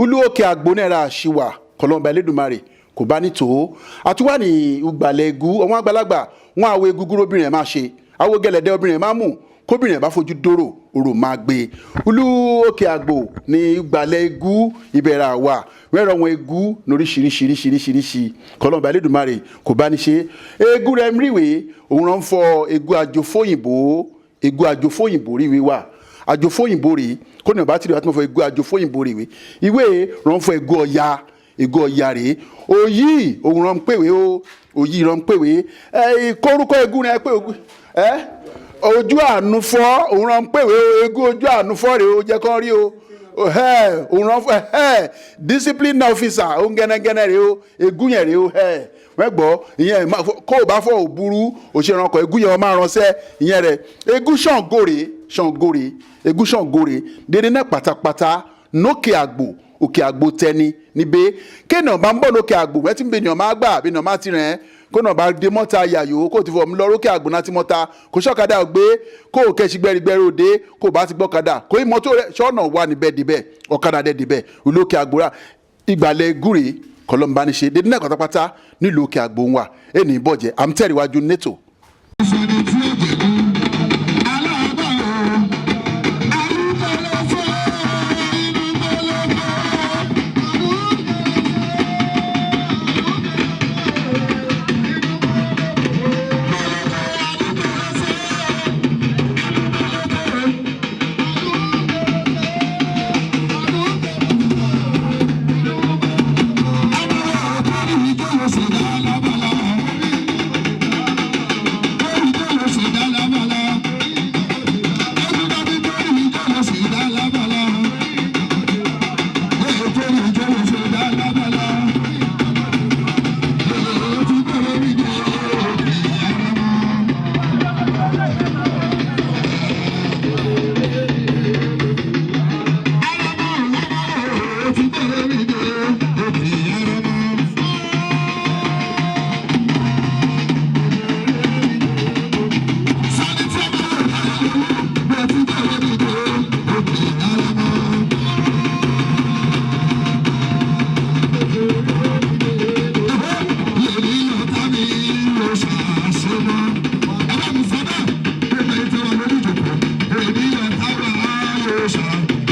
olúòkè àgbónẹ́ra àṣìwà kọlọ́mbà Elédùmarè kò bá ní tó àtúwà ní ìgbàlẹ̀ egu àwọn àgbàlagbà wọn àwọ egúgúrú obìnrin ẹ̀ máa ṣe àwọ gẹ̀lẹ̀dẹ́ obìnrin ẹ̀ máa mú kóbìnrin ẹ̀ bá fojú dóró òrò máa gbé olúòkè àgbò ní ìgbàlẹ̀ egu ìbẹ̀rẹ̀ àwà wẹ́rọ wọn egu lóríṣiríṣiríṣiríṣi kọlọ́mbà Elédùmarè kò bá ní ṣe egu rẹ̀ mìíràn òun rán fọ egu àjòfóyìnbó ríwé wà àjòfóyìnbó rèé kó ní ọba tí ìrìnàjò fọ egu àjòfóyìnbó rèé ìwé rán fọ egu ọ̀ya rèé òyì òun rán pèwé òyì rán pèwé kórúkọ egu rẹ pé ojú àánú fọ́ òun rán pèwé egu ojú àánú fọ́ rèé ó jẹ́ kán rí o òun rán fọ discipline officer òun gẹ́nẹ́gẹ́nẹ́ rèé o egu yẹn rèé o wẹ́gbọ́ ìyẹn kó o bá fọ òbúrú òṣèrànkọ egu yẹn wọ́n máa ránṣẹ́ ìyẹn rẹ̀ egu ṣàngóre egu ṣàngóre dédé náà pátápátá nókè àgbò òkè àgbò tẹni níbẹ̀ kéèyàn bá ń bọ̀ lókè àgbò wẹ́tí ń bẹ ènìyàn máa gbà bí ènìyàn máa ti rìn kó náà bá dé mọ́ta yàyò kó ti fọ̀ mí lọ lókè àgbò náà ti mọ́ta kó ṣọ́kadà gbé kó o kẹ́sì gbẹ́rìgbẹ́rì òde kó o bá ti gbọ́kadà kó mọ́tò rẹ̀ ṣọ́nà wà níbẹ̀ dibẹ̀ ọ̀kadà dẹ̀ dibẹ̀ olókè àgbò rà ìgbàlẹ̀ gúre kọlọ́mbániṣe dédé náà pátápátá nílùú òkè àgbò ń wà ẹni bọ̀jẹ̀ àmtẹ̀ríwájú nẹ́tò.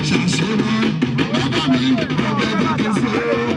Shashiman, Baba mi, Baba mi,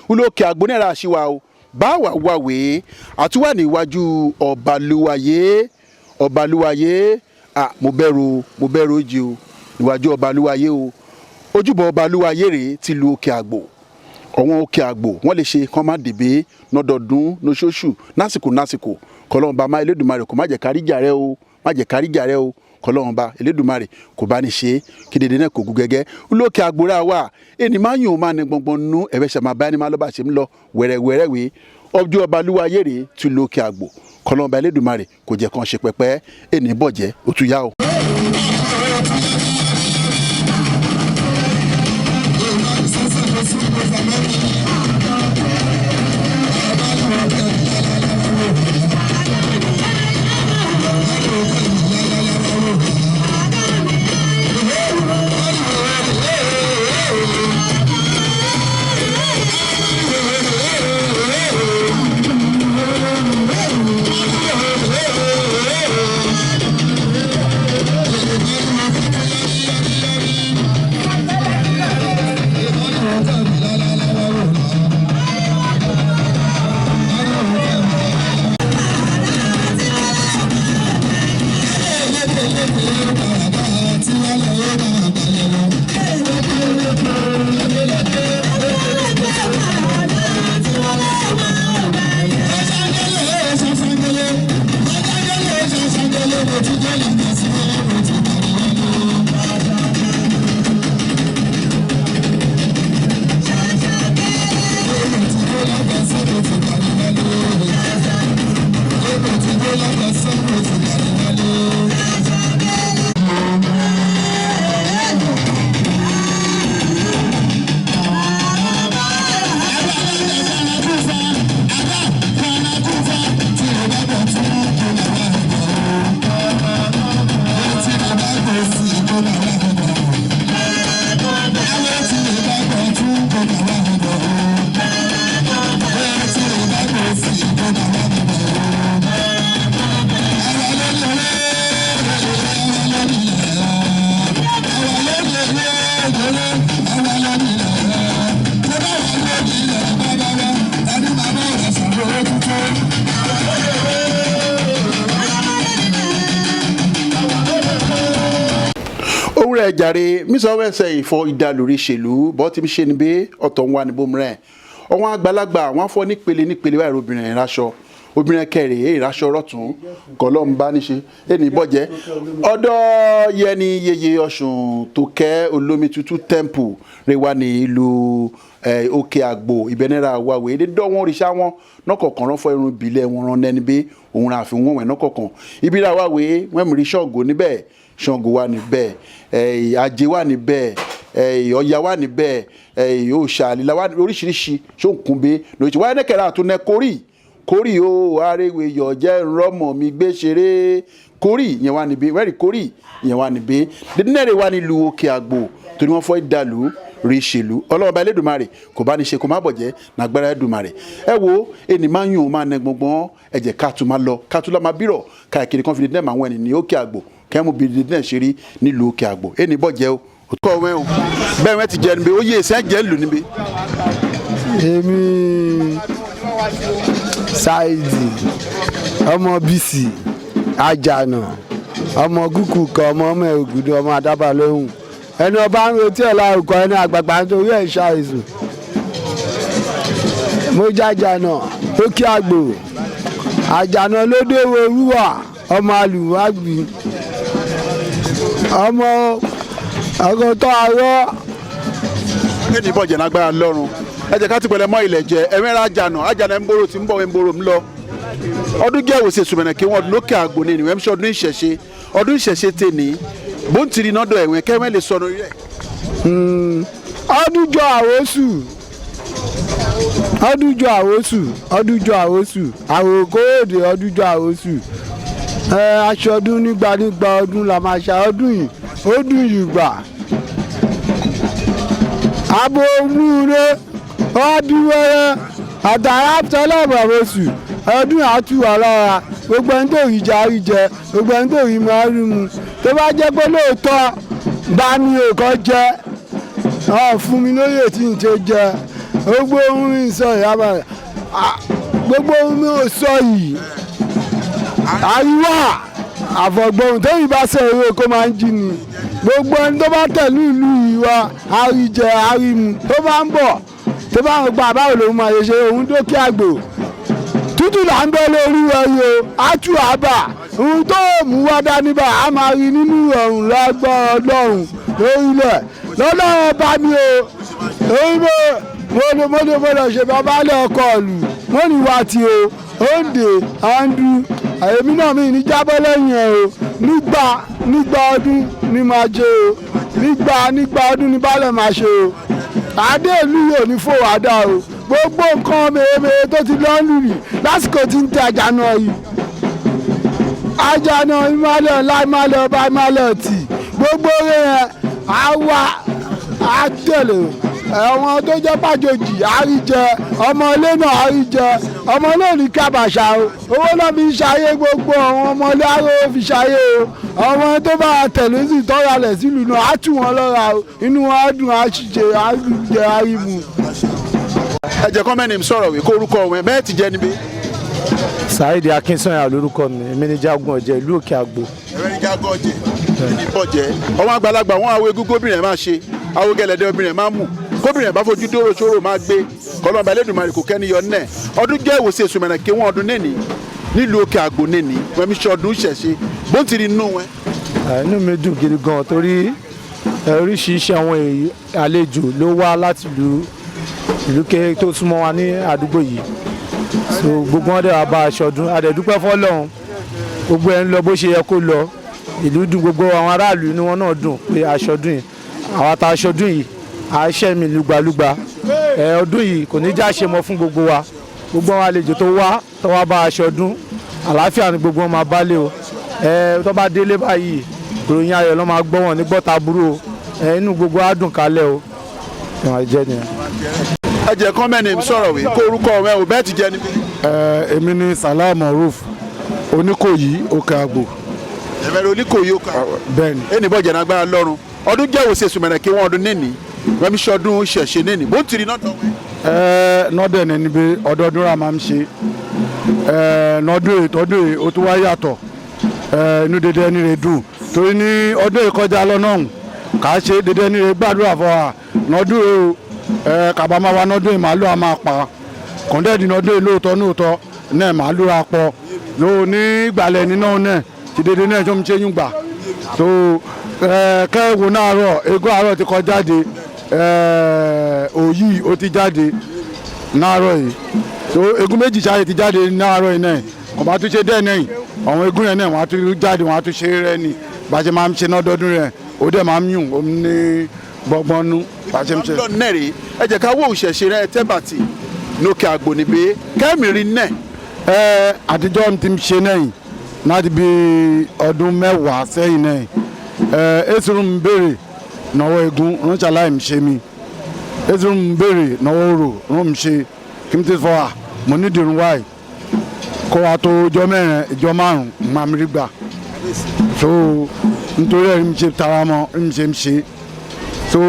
Olókè Àgbónẹ́ra àṣìwà o bá wà wàwé àtúwà níwájú ọbalúwayé mo bẹ̀rù ojì o níwájú ọbalúwayé o ojúbọ ọbalúwayé rèé ti lu Òkè Àgbò ọ̀wọ́n Òkè Àgbò wọ́n lè ṣe kán má dèbè nọdọọdún lóṣooṣù násìkò kọlọ́ọ̀bá má Elédùmarè kò má jẹ́ káríjà rẹ o kọlọ́ọ̀bá Elédùmarè kò bá ní ṣe kí dédé náà kò gún gẹ́gẹ́ Olókè Àgbòrá wà ẹni máa yùn máa ní gbọ̀ngbọ̀n nú ẹ̀fẹ́ ṣàmà bá ẹni máa lọ́ba ṣe ń lọ wẹ̀rẹ̀wẹ̀rẹ̀ wé ọjọ́ ọbalúwayé rèé ti lu Òkè Àgbò kọlọ́ọ̀bá Elédùmarè kò jẹ́ kàn ṣe pẹ́pẹ́ ẹni bọ̀jẹ́ ó tún yá o. Jàre mísọ wẹsẹ ìfọ ìdálórí ṣèlú bọ tí mi ṣe ni bẹ ọtọ ń wà ní bomrẹ ọwọ́n àgbàlagbà wọ́n fọ́ nípele wáyé obìnrin ìraṣọ obìnrin kẹrì ìraṣọ rọ̀tún kọlọ́n bá níṣe ẹni bọ́jẹ́ ọ̀dọ́ yẹni yeye ọ̀ṣun tó kẹ́ olómi tútù temple rẹwà ní ìlú òkè àgbò ìbẹ́nẹ́ra wàwé èdè dọ́wọ́n òrìṣà wọn nọ́kọ̀ọ̀kan rán fọ irun ìbílẹ̀ wọn rán nẹ́ni bí òun rà fi wọ́n wẹ̀ nọ́kọ̀ọ̀kan ibi ra wàwé wọ́n mìíràn ṣọ́ọ̀gù níbẹ̀ ṣọ́ọ̀gù wà níbẹ̀ ajé wà níbẹ̀ ọ̀yà wà níbẹ̀ òòṣà àlìlà wà oríṣiríṣi ṣóǹkùnbé lóyìí wáyé nẹ́kẹ̀rẹ́ àtúnẹ́ kórì o arẹwé yọjẹ rọmọ mi gbé ṣeré kórì yẹn wà níbí wẹ́rì kórì yẹn wà níbí dídínẹ́rẹ́ wà nílùú òkè àgbò torí wọ́n fọ́ ìdàlú rí ìṣèlú ọlọ́ọ̀bá Elédùmarè kò bá ní ṣe kó má bọ̀jẹ́ nàgbára Ẹlẹ́dùmarè ẹ wo ẹni máa ń yùn máa nẹ gbọ̀ngbọ̀n ẹ̀jẹ̀ káàtó lọ́ máa bírọ̀ káàkiri kan fi dídínẹ́ máa wọ̀ ẹni ní òkè àgbò kẹ́mú bí dídínẹ́ ṣe rí nílùú òkè àgbò ẹni bọ̀jẹ́ o òtún ọ̀wẹ́ o bẹ́ẹ̀ wọ́n ti jẹ́ níbi ó yé ẹsẹ̀ jẹ́ lù níbi. èmi Saidi ọmọ bisi Ajana ọmọ gúkú kan ọmọ ẹ̀gùdù ọmọ adábàlóhùn ẹni ọba ń retí ẹ̀ lárúkọ ẹni àgbàgbà nítorí ẹ̀ ṣàìsùn mo jàjànà òkè àgbò àjànà lódò orúwà ọmọ alùwàgbì ọmọ ọgọtọ àárọ̀. ẹni bọ̀jẹ̀ lágbára lọ́rùn ẹ jẹ́ ká ti pẹ̀lẹ́ mọ́ ilẹ̀ jẹ́ ẹ̀mẹ́rẹ́ àjànà ń boro tí ń bọ̀ ń boro ń lọ ọdún jẹ́ ìwòsàn ìsúnmọ̀nà kí wọ́n lókè àgbò ní ìwé ṣe ọdún ìṣẹ̀ṣe tè ní bó ń tiri nọ́dọ̀ ẹ̀wọ̀n kẹ́mẹ́ lè sọnù rẹ̀. ọdúnjọ àwòsù àwòkóòdè ọdúnjọ àwòsù aṣọdún nígbà ọdún la máa ṣe ọdún yìí ó dùn yìí gbà abo olúure ọdúnwẹrẹ àtàrà tẹlẹmọ àwòsù ọdún àtúwà lára gbogbo ẹni tó rí jẹ rí jẹ gbogbo ẹni tó rí máa rí mu tó bá jẹ́ pé lóòótọ́ bá mi ò kọ́ jẹ fún mi lóye tí n ṣe jẹ gbogbo ohun mi sọ ìyába gbogbo ohun mi ò sọ yìí àríwá àfọ̀gbọ̀n tó yìí bá ṣe eré kó máa ń jí ni gbogbo ẹni tó bá tẹ̀lú ìlú ìwà àríjẹ àrímu tó bá ń bọ̀ tó bá ń gba báwo lòun máa ṣe òun dókè àgbò tútù là ń bẹ lórí ẹyọ àtú àbà ohun tó mú wá dání bá a máa rí nínú ọ̀run lágbára Ọlọ́run lórílẹ̀ lọ́lọ́run bá mi o lórí mo lọ ṣe babalẹ̀ ọkọ̀ ọ̀lù mo ní wá tí o òǹdè àǹdù èmi náà mi ní jábọ́ lẹ́yìn ẹ̀ o nígbà ọdún ni máa ṣe o nígbà ọdún ni baálẹ̀ máa ṣe o adé ìlú yóò ní fòwádà o gbogbo nǹkan mèremère tó ti lọ́ lùrì lásìkò tí ń tẹ Àjànà yìí Àjànà ìmọ̀lẹ̀ láìmọ̀lẹ̀ ọba ìmọ̀lẹ̀ tì gbogbo rẹ̀ yẹn àwa àtẹ̀lẹ̀ ẹ̀wọ̀n tó jẹ́ pàjòjì àríjẹ ọmọ ilé náà àríjẹ ọmọ náà ní kábàṣà o owó náà fi ṣayé gbogbo àwọn ọmọ ilé aró fi ṣayé o ọmọ tó bá tẹ̀lé sí tọ́ralẹ̀ sílùú náà á tù wọ́n lọ́ra o inú wọn á dùn á ṣìṣe àríjẹ àrímu. ẹ jẹ́ kọ́mẹ́ni sọ̀rọ̀ wí kó orúkọ wọn bẹ́ẹ̀ ti jẹ́ níbí. Saidi Akínsànyà lórúkọ mi èmi ní Jagun Ọ̀jẹ̀ ìlú Òkè Àgbò. ẹ̀rẹ́ ní Jagun Ọ̀jẹ̀ ní bọ̀jẹ̀ ọmọ àgbàlagbà wọn àwọn egúngún obìnrin máa ṣe àwọn gẹ̀lẹ́dẹ́ obìnrin máa mú kóbìnrin bá fojú dóró ṣòro máa gbé kọlọ́ọ̀bà Elédùmarè kò kẹ́ni yọ nẹ̀ ọdún jẹ́ ìwòsàn ìsúnmọ̀nà kí wọ́n ọdún nẹ́ni nílùú Òkè Àgbò nẹ́ni wọ́n mi ṣe ọdún ìṣẹ̀ṣe bó ti rí inú wọn. inú mi dùn gidi gan torí oríṣiríṣi àwọn àlejò ló wá láti ìlú kékeré tó súnmọ́ wa ní àdúgbò yìí so gbogbo wọn dẹ̀ wá bá aṣọdún adẹ̀dúpẹ́ fọ́lọ́run gbogbo ẹ̀ ń lọ bó ṣe yẹ kó lọ ìlú dùn gbogbo àwọn aráàlú inú wọn náà dùn pé aṣọdún yìí àwọn ata aṣọdún yìí àṣẹ mi lùgbàlùgbà ọdún yìí kò ní já ṣe mọ́ fún gbogbo wa gbogbo àwọn àlejò tó wá bá aṣọdún àlàáfíà ni gbogbo wọn máa bá lé o tó bá délé báyìí ìròyìn ayọ̀ ló máa gbọ́ wọn ní gbọ́ta burú o inú gbogbo á dùn kálẹ̀ o ìwọ̀n jẹ́ nìyẹn. ẹ jẹ́ kọ́mẹ́ni sọ̀rọ̀ wí kó orúkọ wọn ò bẹ́ẹ̀ ti jẹ́ níbí. èmi ni Salam Moruf Oníkòyí Òkè Àgbò. ẹ̀fẹ̀rẹ̀ Oníkòyí Òkè Àgbò. bẹ́ẹ̀ni. ẹnì bọ̀jẹ̀ nágbára lọ́rùn ọdún jẹ́ ìwòsàn ìsúnmọ̀nà kí wọ́n ọdún nẹ́ni wọ́n mi ṣe ọdún ṣẹ̀ṣẹ̀ nẹ́ni bó ti rí nọ́dọ̀ wọn. nọ́dọ̀ ẹni níbi ọdọọdún ra máa ń ṣe nọ́dún èyí ó tún wá yàtọ̀ inú dédé ẹni rẹ̀ dùn torí ní ọdún ìkọjá lọ́nà ọ̀hún kà á ṣe dédé ẹni rẹ̀ gbàdúrà fún wa nọ́dún kàbá máa wá nọ́dún yìí màálù á máa pa kọ̀ǹdẹ́ẹ̀dì nọ́dún yìí lóòótọ́ náà màálù á pọ̀ ló ní ìgbàlẹ̀ nínú náà ti dédé náà tó ń ṣe yún gbà tó kẹ́ẹ̀wò náà rọ̀ egó àárọ̀ ti kọ́ jáde òyì ó ti jáde náàárọ̀ yìí tó egún méjì ṣáà ti jáde náàárọ̀ yìí náà kò bá tún ṣe dẹ́ẹ̀ náà àwọn egún yẹn náà wọ́n á tún jáde wọ́n á tún ṣe rẹ́ ni bá a ṣe máa ń ṣe lọ́dọọdún rẹ̀ ó dẹ̀ máa ń yùn ó ní gbọ́ngbọ́nú bá a ṣe ń ṣe. lọ́nà náà rèé ẹ jẹ́ ká wó òṣèṣe rẹ tẹ́bàtì lókè àgbòníbé kẹ́mìrì náà. àtijọ́ ti ń ṣe náà láti bí ọdún mẹ́wàá sẹ́yìn náà èsùrù ń béèrè náwó egun ránṣẹ́ láì ń ṣe mi èsùrù ń béèrè náwó rò rán ń ṣe kí n ti fọ́ à mo ní dìrún wáì kó wa tó ọjọ́ mẹ́rin ìjọ márùn-ún máa mi rí gbà so nítorí ẹ̀ ń ṣe tara mọ́ ń ṣe so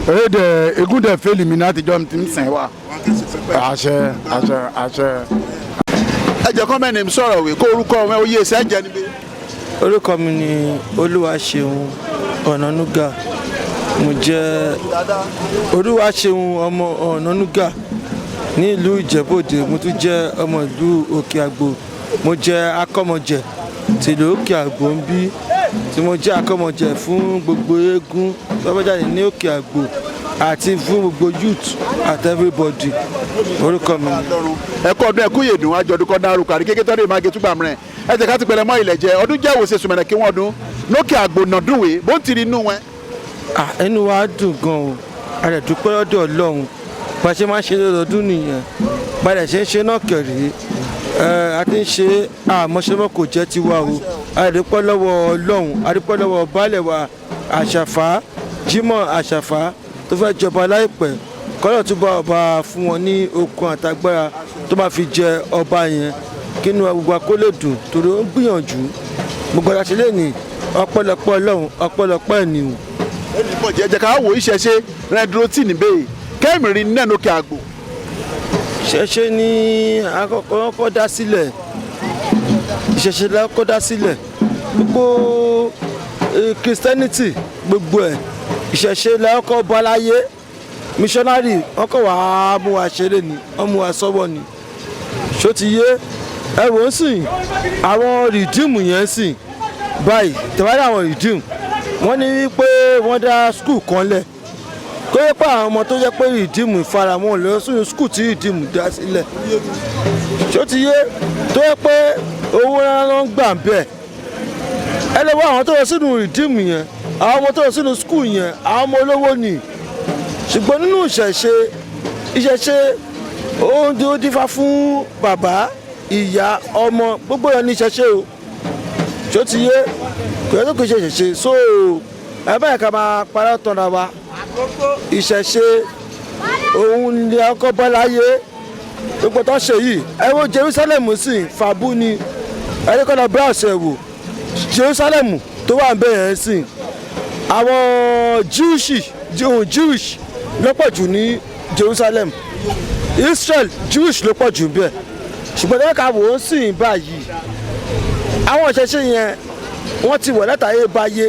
èdè egun dẹ̀ fẹ́lì mi láti jọ́ ti ń sìn wá àṣẹ. ẹ jẹ́ kọ́ mẹ́rin sọ̀rọ̀ wé kó orúkọ ọmọ oyè ẹsẹ̀ jẹ́ níbí. orúkọ mi ni Olúwaṣeun Ọ̀nànúgà mo jẹ́ Olúwaṣeun ọmọ Ọ̀nànúgà ní ìlú Ìjẹ̀bú-Òde mo tún jẹ́ ọmọ ìlú Òkè Àgbò mo jẹ́ akọ́mọjẹ̀ tìlú Òkè Àgbò ń bí tí mo jẹ́ akọ́mọjẹ̀ fún gbogbo eégún tó bá jáde ní Òkè Àgbò àti fún gbogbo youth at everybody orúkọ mi. ẹ̀kọ́ ọdún ẹ̀kú yèdùn àjọ̀dún kan dárú kárí kékeré tọ́jú ìmáà gẹ̀túgbà mìíràn ẹ jẹ́ ká ti pẹ̀lẹ́ mọ́ ilẹ̀ jẹ́ ọdún jẹ́ òwòsè sùmẹ̀rẹ̀ kí wọ́n dún lókè Àgbò nàdúnwé bó ń tiri inú wọn. ẹnu wa dùn gan o a lè dúpẹ́ lọ́dọ̀ Ọlọ́run bá a ṣe máa ń ṣe lọ́dún nìyẹn bá a lè ṣe ń ṣe náà kẹ̀rí a ti ń ṣe àmọ́ṣẹ́mọ́ kò jẹ́ tiwa o a lè dúpẹ́ lọ́wọ́ Ọlọ́run a dúpẹ́ lọ́wọ́ baálẹ̀ wa Àṣàfà Jimoh Àṣàfà tó fẹ́ jọba láìpẹ́ kọ́lọ̀ tó bá ọba fún wọn ní okun àtagbára tó máa fi jẹ ọba yẹn kínú gbogbo akó lè dùn torí ó ń gbìyànjú gbogbo àṣẹ lè ní ọpẹ́lọpẹ́ Ọlọ́run ọpẹ́lọpẹ́ ènìyàn. ẹnì kan jẹ́ ká wò ìṣẹ̀ṣe rẹ dúró tì níbẹ̀ kẹ́mìrì náà lókè Àgbò. ìṣẹ̀ṣe ni àkọ́kọ́ dá sílẹ̀ ìṣẹ̀ṣe lákọ́kọ́ dá sílẹ̀ gbogbo Christianity gbogbo ẹ̀ ìṣẹ̀ṣe lákọ́kọ́ bọ́ láyé missionary wọn kọ wá mú wa ṣeré ni wọn mú wa sọ́wọ́ ni ṣó ti yé ẹ wò ó sìn àwọn rìdíìmù yẹn sìn báyìí tẹ̀wárí àwọn rìdíìmù wọ́n ní wípé wọ́n dá skul kan lẹ̀ kó yẹ pé àwọn ọmọ tó yẹ pé rìdíìmù ìfaramọ́ lọ sínú skul tí rìdíìmù dá sílẹ̀ ṣó ti yé tó yẹ pé owó rárá ló ń gbà bẹ́ẹ̀ ẹ lè wá àwọn tó lọ sínú rìdíìmù yẹn àwọn ọmọ tó lọ sínú skul yẹn àwọn ọmọ olówó ni ṣùgbọ́n nínú ìṣẹ̀ṣe oúnjẹ ó dífá fún bàbá ìyá ọmọ gbogbo yẹn ní ìṣẹ̀ṣe o ṣó ti yé kò yẹ kó ṣe ìṣẹ̀ṣe so ẹ báyìí ká máa parọ́ tọ́ra wa ìṣẹ̀ṣe òun ni ọkọ̀ bọ́láyé gbogbo tó ṣe yìí ẹ wo Jerusalem sí fàbú ni ẹni kọ́ lọ bá ọ̀sẹ̀ wò Jerusalem tó wà ń bẹ̀ yẹn sí àwọn Jewish ló pọ̀ jù ní Jerusalem Israel Jewish ló pọ̀ jù bẹ́ẹ̀ ṣùgbọ́n tẹ́lẹ̀ ká wò ó sì ń báyìí àwọn ìṣẹ̀ṣe yẹn wọ́n ti wọ̀ látàyè báyé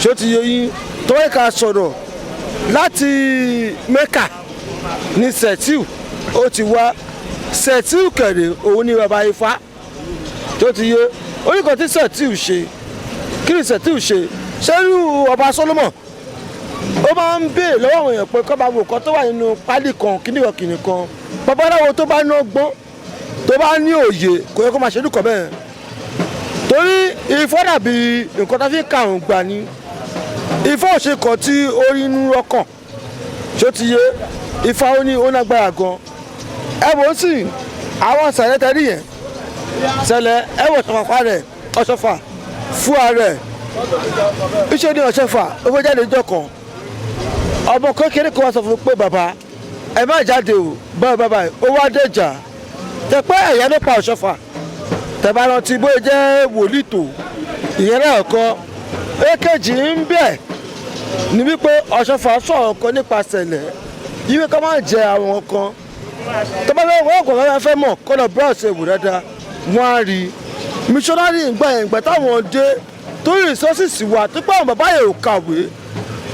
ṣó ti yẹ yín tọ́wọ́ ká sọ̀rọ̀ láti Mẹ́kà ní Sẹ̀tíù ó ti wá Sẹ̀tíù kẹ̀rẹ̀ òun ní baba Ifá tó ti yẹ oríkọ̀ tí Sẹ̀tíù ṣe kí ni Sẹ̀tíù ṣe ṣẹ́rú ọba Solomon ó máa ń béè lọ́wọ́ àwọn èèyàn pé kọ́ bá wo nǹkan tó wà nínú pálí kan kíníkan kan babaláwo tó bá ná gbọ́n tó bá ní òye kò yẹ kó máa ṣe lùkọ́ bẹ́ẹ̀ torí Ifá dàbí nǹkan tó fi ń kàrùn gbà ní Ifá òṣè kan tí ó rí inú ọkàn ṣó ti yé Ifá ó ní ó lágbára gan ẹ wò ó sì àwọn sẹ̀lẹ̀ tẹ́lẹ̀ yẹn sẹ̀lẹ̀ ẹ wò ṣọ̀fà rẹ̀ ọ̀ṣọ̀fà fún ààrẹ iṣẹ́ ní ọ̀ṣọ́fà ó fẹ́ jáde ìjọ kan ọmọ kékeré kan wá sọ fún mi pé bàbá ẹ má jáde o báyìí bàbá ó wá dẹ̀jà tẹ pé ẹ̀yà nípa ọ̀ṣọ́fà tẹ̀bá rántí bóyá jẹ́ wòlíì tó ìyẹn náà kọ́ èkejì ń bẹ̀ ní wípé ọ̀ṣọ́fà sọ̀rọ̀ kan nípa ṣẹlẹ̀ yíwé ká má jẹ àwọn kan tó bá fẹ́ wọ́n kọ̀ fẹ́ mọ̀ kọ́ lọ bros ewu dáadáa wọ́n á rí missionary ìgbà yẹn ìgbà táwọn dé torí resources wà tó pé àwọn bàbá yẹn ò kàwé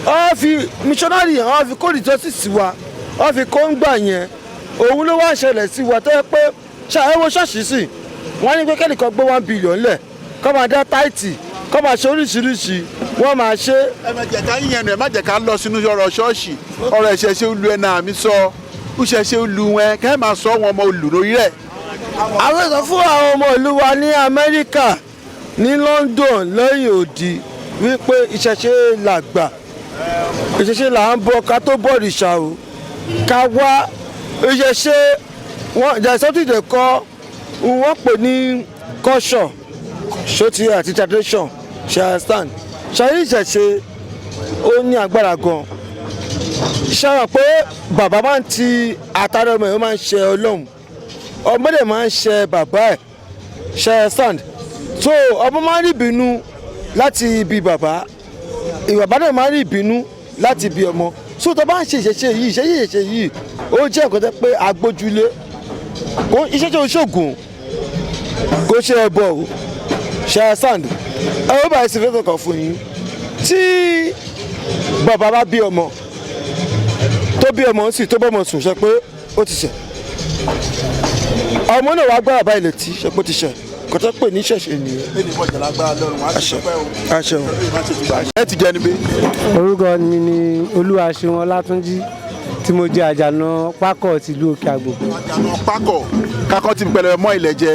wọ́n fi missionary yẹn wọ́n fi kó rìsọ́ọ̀sì sí wa wọ́n fi kó ń gbà yẹn òun ló wá ṣẹlẹ̀ sí wa tó yẹ pé ṣàyẹ̀wò ṣọ́ọ̀ṣì sí wọ́n ní pé kẹ́nìkan gbé 1 billion lẹ̀ kọ́ máa dá táìtì kọ́ máa ṣe oríṣiríṣi wọ́n máa ṣe. ẹ má jẹ́ ká yíyan ẹ má jẹ́ ká lọ sínú ọ̀rọ̀ ṣọ́ọ̀ṣì ọ̀rọ̀ ìṣẹ̀ṣe olú ẹ̀ náà mi sọ ìṣẹ̀ṣe olú wọn kẹ́ ẹ̀ máa sọ wọn ọmọ olù lórí rẹ̀. àwọn sọ fún àwọn ọmọ ìlú wa ní Amẹ́ríkà ní London lẹ́yìn òdì wípé ìṣẹ̀ṣe làgbà ìṣẹ̀ṣe là ń bọ ká tó bọ̀rìṣà o ká wá ìṣẹ̀ṣe wọn there is something they call wọ́n pè ní culture ṣòtì àti tradition ṣe understand ṣayé ìṣẹ̀ṣe ó ní agbára gan ṣàrọ̀ pé bàbá máa ń ti àtàrà ọmọ ẹ̀ ó máa ń ṣe Ọlọ́run ọmọdé máa ń ṣe bàbá ẹ̀ ṣe understand so ọmọ máa ń rí ìbínú láti ibi bàbá ìbàbá náà máa ń rí ìbínú láti ibi ọmọ so tó bá ń ṣe ìṣẹ̀ṣe yìí ó jẹ́ nǹkan tẹ́ pé agbójúlé ìṣẹ̀ṣe oṣoògùn kò ṣe ẹbọ o ṣe sand ẹ ó bá ẹsìn fẹsẹ̀ kan fún yín tí bàbá bá bí ọmọ tó bí ọmọ sì tó bọ́mọ sùn ṣe pé ó ti ṣẹ̀ ọmọ náà wàá gbá bàbá ilẹ̀ tí ṣe pé ó ti ṣẹ̀ kò tó pè ní ṣẹ̀ṣẹ̀ nìyẹn. àṣẹ ẹ ti jẹ níbí. orúkọ mi ni Olúwaṣeun Ọlátúnjí tí mo jẹ́ àjànà pákọ̀ tìlú Òkè Àgbò. àjànà pákọ̀ kakọ́ ti pẹ̀lẹ́ mọ́ ilẹ̀ jẹ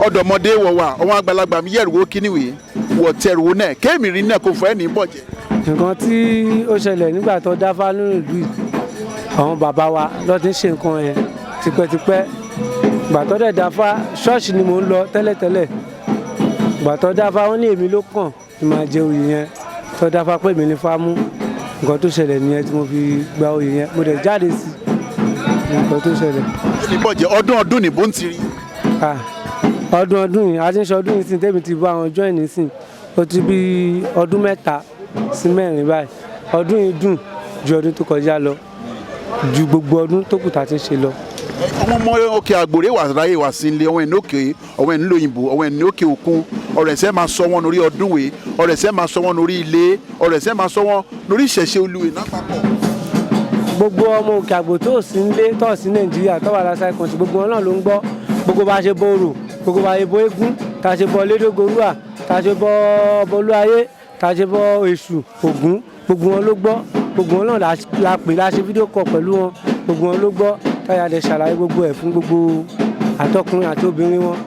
ọ̀dọ́mọdé wọ̀ wá àwọn àgbàlagbà mi yẹ̀rù wo kíníwèé wọ̀ tẹ̀rù wo náà kéèmì rí náà kò fẹ́ ní bọ̀jẹ̀. nǹkan tí ó ṣẹlẹ̀ nígbà tó dáfá nínú ìlú yìí àwọn bàbá wa ló ti ń ṣe nǹkan yẹn tipẹ́tipẹ́ ìgbà tó dẹ̀ dáfá ṣọ́ọ̀ṣì ni mò ń lọ tẹ́lẹ̀tẹ́lẹ̀ ìgbà tó dáfá wọn ní èmi ló kàn ní máa jẹ oyè yẹn tó dáfá pé èmi ní fámú nǹkan tó ṣẹlẹ̀ nìyẹn tí mo fi gba oyè yẹn mo dẹ̀ jáde sí nǹkan tó ṣẹlẹ̀. ní bọ̀jẹ̀ ọdún nìbó ń tiri. ọdún yìí a ti ń ṣe ọdún yìí sìn tèmi ti bá àwọn join nísìn ó ti bí ọdún 3 sí 4 báyìí ọdún yìí dùn ju ọdún tó kọjá lọ ju gbogbo ọdún tó kù tá a ti ń ṣe lọ. àwọn ọmọ Òkè Àgbòrè wà láyé wà sí ilé ọwọ́ ẹ̀ ní òkè ọwọ́ ẹ̀ ní lóyìnbó ọwọ́ ẹ̀ ní òkè òkun ọ̀rọ̀ ẹ̀sẹ̀ máa sọ wọn lórí ọdún wèé ọ̀rọ̀ ẹ̀sẹ̀ máa sọ wọn lórí ilé ọ̀rọ̀ ẹ̀sẹ̀ máa sọ wọn lórí ìṣẹ̀ṣe olúwe lápapọ̀. gbogbo ọmọ Òkè Àgbò tó sí nílé tó sí Nàìjíríà tó wà lásán kan sí gbogbo wọn náà ló ń gbọ́ gbogbo bá ṣe bọ orò gbogbo bá ṣe bọ eégún tá a ṣe bọ lédògorúà tá a ṣe bọ Bolúayé tá a ṣe bọ Èṣù Ògún gbogbo wọn ló gbọ́ gbogbo wọn náà la pè la ṣe fídíò kọ pẹ̀lú wọn gbogbo wọn ló gbọ́ táyà dẹ̀ ṣàlàyé gbogbo ẹ̀ fún gbogbo àtọkùnrin àti obìnrin wọn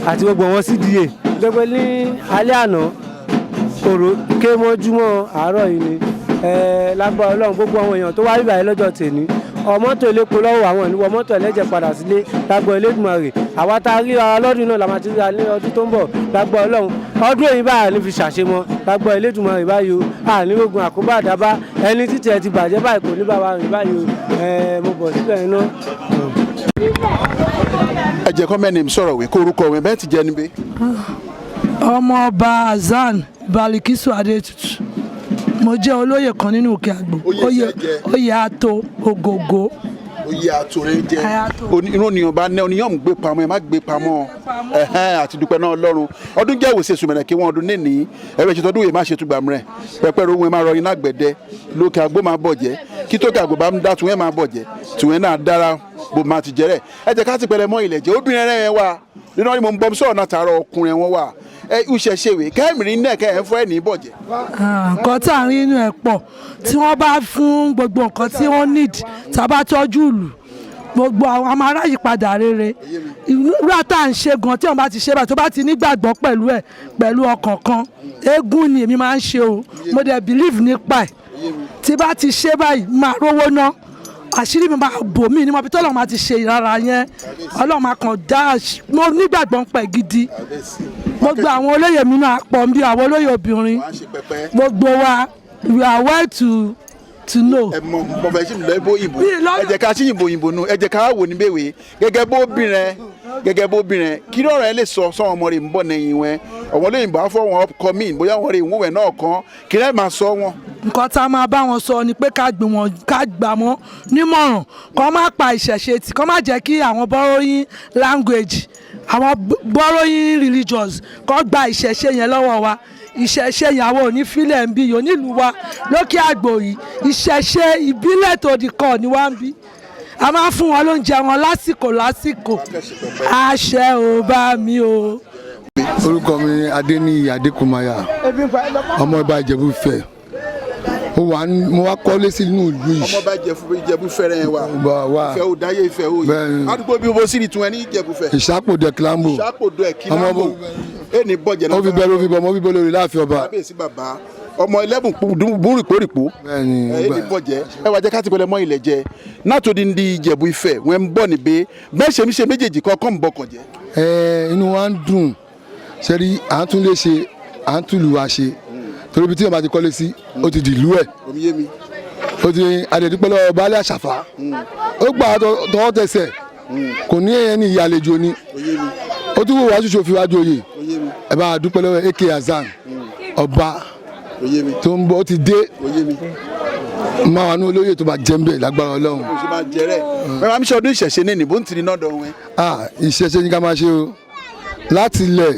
àti gbogbo wọn CDA gbẹgbẹ ní alẹ́ àná òrò ké mọ́júmọ́ àárọ̀ yìí ni lágbára Ọlọ́run gbogbo àwọn èèyàn tó wá rí báyìí lọ́jọ́ tèmi ọmọtò elépo lọ́wọ́ àwọn ìníwọ̀ mọ́tò ẹlẹ́jẹ̀ padà sílé lágbára Elédùmarè àwa tá a rí ara lọ́dún náà la máa ti rí alẹ́ ọdún tó ń bọ̀ lágbára Ọlọ́run ọdún èyí báyà ní fi ṣàṣemọ lágbára Elédùmarè báyìí o ànírógun àkóbá àdábá ẹni títí ẹ ti bàjẹ́ báyìí kò ní bàbá rìn báyìí o mo bọ̀ síbẹ̀ iná. ẹ jẹ́ kọ́ mẹ́ni sọ̀rọ̀ wé kó orúkọ wẹ̀ bẹ́ẹ̀ ti jẹ́ níbí. ọmọ ọba Hasan Balikisu Adétutù mo jẹ́ olóyè kan nínú Òkè Àgbò oyè Ato Ògògó. oyè Ato rẹ jẹ inú oníyàn bá ní oníyàn ń gbé pamọ́ ẹ má gbé pamọ́ àti dúpẹ́ náà Ọlọ́run ọdún jẹ́ ìwòsàn èso mẹ́rẹ̀ kí wọ́n ọdún níní ẹ̀rọ ìṣètò ọdún yìí má ṣe túgbà mìíràn pẹpẹ rohun ẹ má rọrin lágbẹ̀dẹ lókè Àgbò máa bọ̀ jẹ́ kí tókè Àgbò bá ń dá tùwẹ́ máa bọ̀ jẹ́ tùwẹ́ náà dára bó máa ti jẹ́rẹ̀ ẹ jẹ́ ká ti pẹ̀lẹ́ mọ́ ilẹ̀ jẹ́ obìnrin rẹ̀ wá nínú ọdún mo ń bọ́ sọ̀rọ̀ náà tààrọ̀ ọkùnrin wọn wà ìṣẹ̀ṣẹ̀wé kẹ́mìrín náà kẹ́ ẹ̀ ń fọ́ ẹ̀ ní bọ̀jẹ̀. nǹkan tá à ń rí inú ẹ̀ pọ̀ tí wọ́n bá fún gbogbo nǹkan tí wọ́n need tá a bá tọ́jú ìlú gbogbo àwọn ọmọ ará yìí padà rere ìrúra tá à ń ṣe gan tí wọ́n bá ti ṣe báyìí tó bá ti nígbàgbọ́ pẹ̀lú ẹ̀ pẹ̀lú ọkàn kan eégún ni èmi máa ń ṣe o mo dẹ̀ believe nípa ẹ̀ tí bá ti ṣe báyìí máa rówó ná àṣírí mi máa bò mí ní mo bí tọ́lọ́ máa ti ṣe ìrara yẹn Ọlọ́run máa kàn dá mo nígbàgbọ́ ń pẹ̀ gidi gbogbo àwọn olóyè mi náà pọ̀ bí àwọn olóyè obìnrin gbogbo wa we are well to know. ẹ mọ bẹ ṣì ń lọ ibò ìbò ẹ jẹ́ ká ṣì yìnbó ìbò nù ẹ jẹ́ ká wò ní bèwé gẹ́gẹ́ bó bìnrin kí lọ́rọ̀ ẹ lè sọ sọ́wọ́n ọmọ rẹ̀ ń bọ̀ nẹ̀yìn wọn ọ̀wọ́n lóyìn bá fọ́ wọn kọ́ mí bóyá wọn rè ń wúwẹ̀ náà kan kí lẹ́ẹ̀ máa sọ wọn. nǹkan tá a máa bá wọn sọ ni pé ká gbà wọ́n nímọ̀ràn kó má pa ìṣẹ̀ṣe tì kó má jẹ́ kí àwọn borrowing language àwọn borrowing religions kó gba ìṣẹ̀ṣe yẹn lọ́wọ́ wa ìṣẹ̀ṣe ìyàwó onífilẹ̀ ń bí yòó nílùú wa lókè àgbò yìí ìṣẹ̀ṣe ìbílẹ̀ tó di kọ́ ni wá ń bí a máa fún wọn lóúnjẹ wọn lásìkò àṣẹ ò bá mi o. orúkọ mi Adéníyì Adékùnmáyà ọmọ Ìbà Ìjẹ̀bú Ifẹ̀ mo wá kọ́lé sí inú ìlú yìí. ọmọ bá Ìjẹ̀bú fẹ́rẹ̀ yẹn wa ìfẹ́ ò dáyé ìfẹ́ ò yìí àdúgbò bí wọ́n sì rí tún ẹ ní Ìjẹ̀bú fẹ́. Ìṣàpòdè Kílámbò ẹni bọ̀jẹ̀ náà. ó fi bẹ́ẹ̀ lórí láàfin ọba. kábíyèsí bàbá ọmọ ẹlẹ́bùn búrìpórìpó ẹni bọ̀jẹ̀ ẹ wá jẹ́ ká ti pẹ̀lẹ́ mọ́ ilẹ̀ jẹ náà tó di ní Ìjẹ̀bú Ifẹ̀ wọ́n ń bọ̀ níbẹ̀ bẹ́ẹ̀ ṣe mi ṣe méjèèjì kọ́kọ́ ń bọkàn jẹ́. inú wa ń dùn sẹ́rí à ń tún lè ṣe à ń tún lù wá ṣe torí bí tí yóò bá ti kọ́lé sí ó ti dìlú ẹ̀ ó ti adẹ̀dúpẹ́ lọ́wọ́ baálé Àṣàfà ó gbà tọwọ́ tẹsẹ̀ kò ní ẹni ìyàlejò ni ó tún wò wá ṣoṣo fi wájú oyè ẹ bá dúpẹ́ lọ́wọ́ AK Hasan ọba tó ń bọ̀ ó ti dé máa wà ní olóyè tó bá jẹ́ ń bẹ̀ lágbára Ọlọ́run. ẹ máa ń ṣe ọdún ìṣẹ̀ṣe ní ìbò ń tiri náà dọ̀ wọn. ìṣẹ̀ṣe ni ká máa ṣe o láti ilẹ̀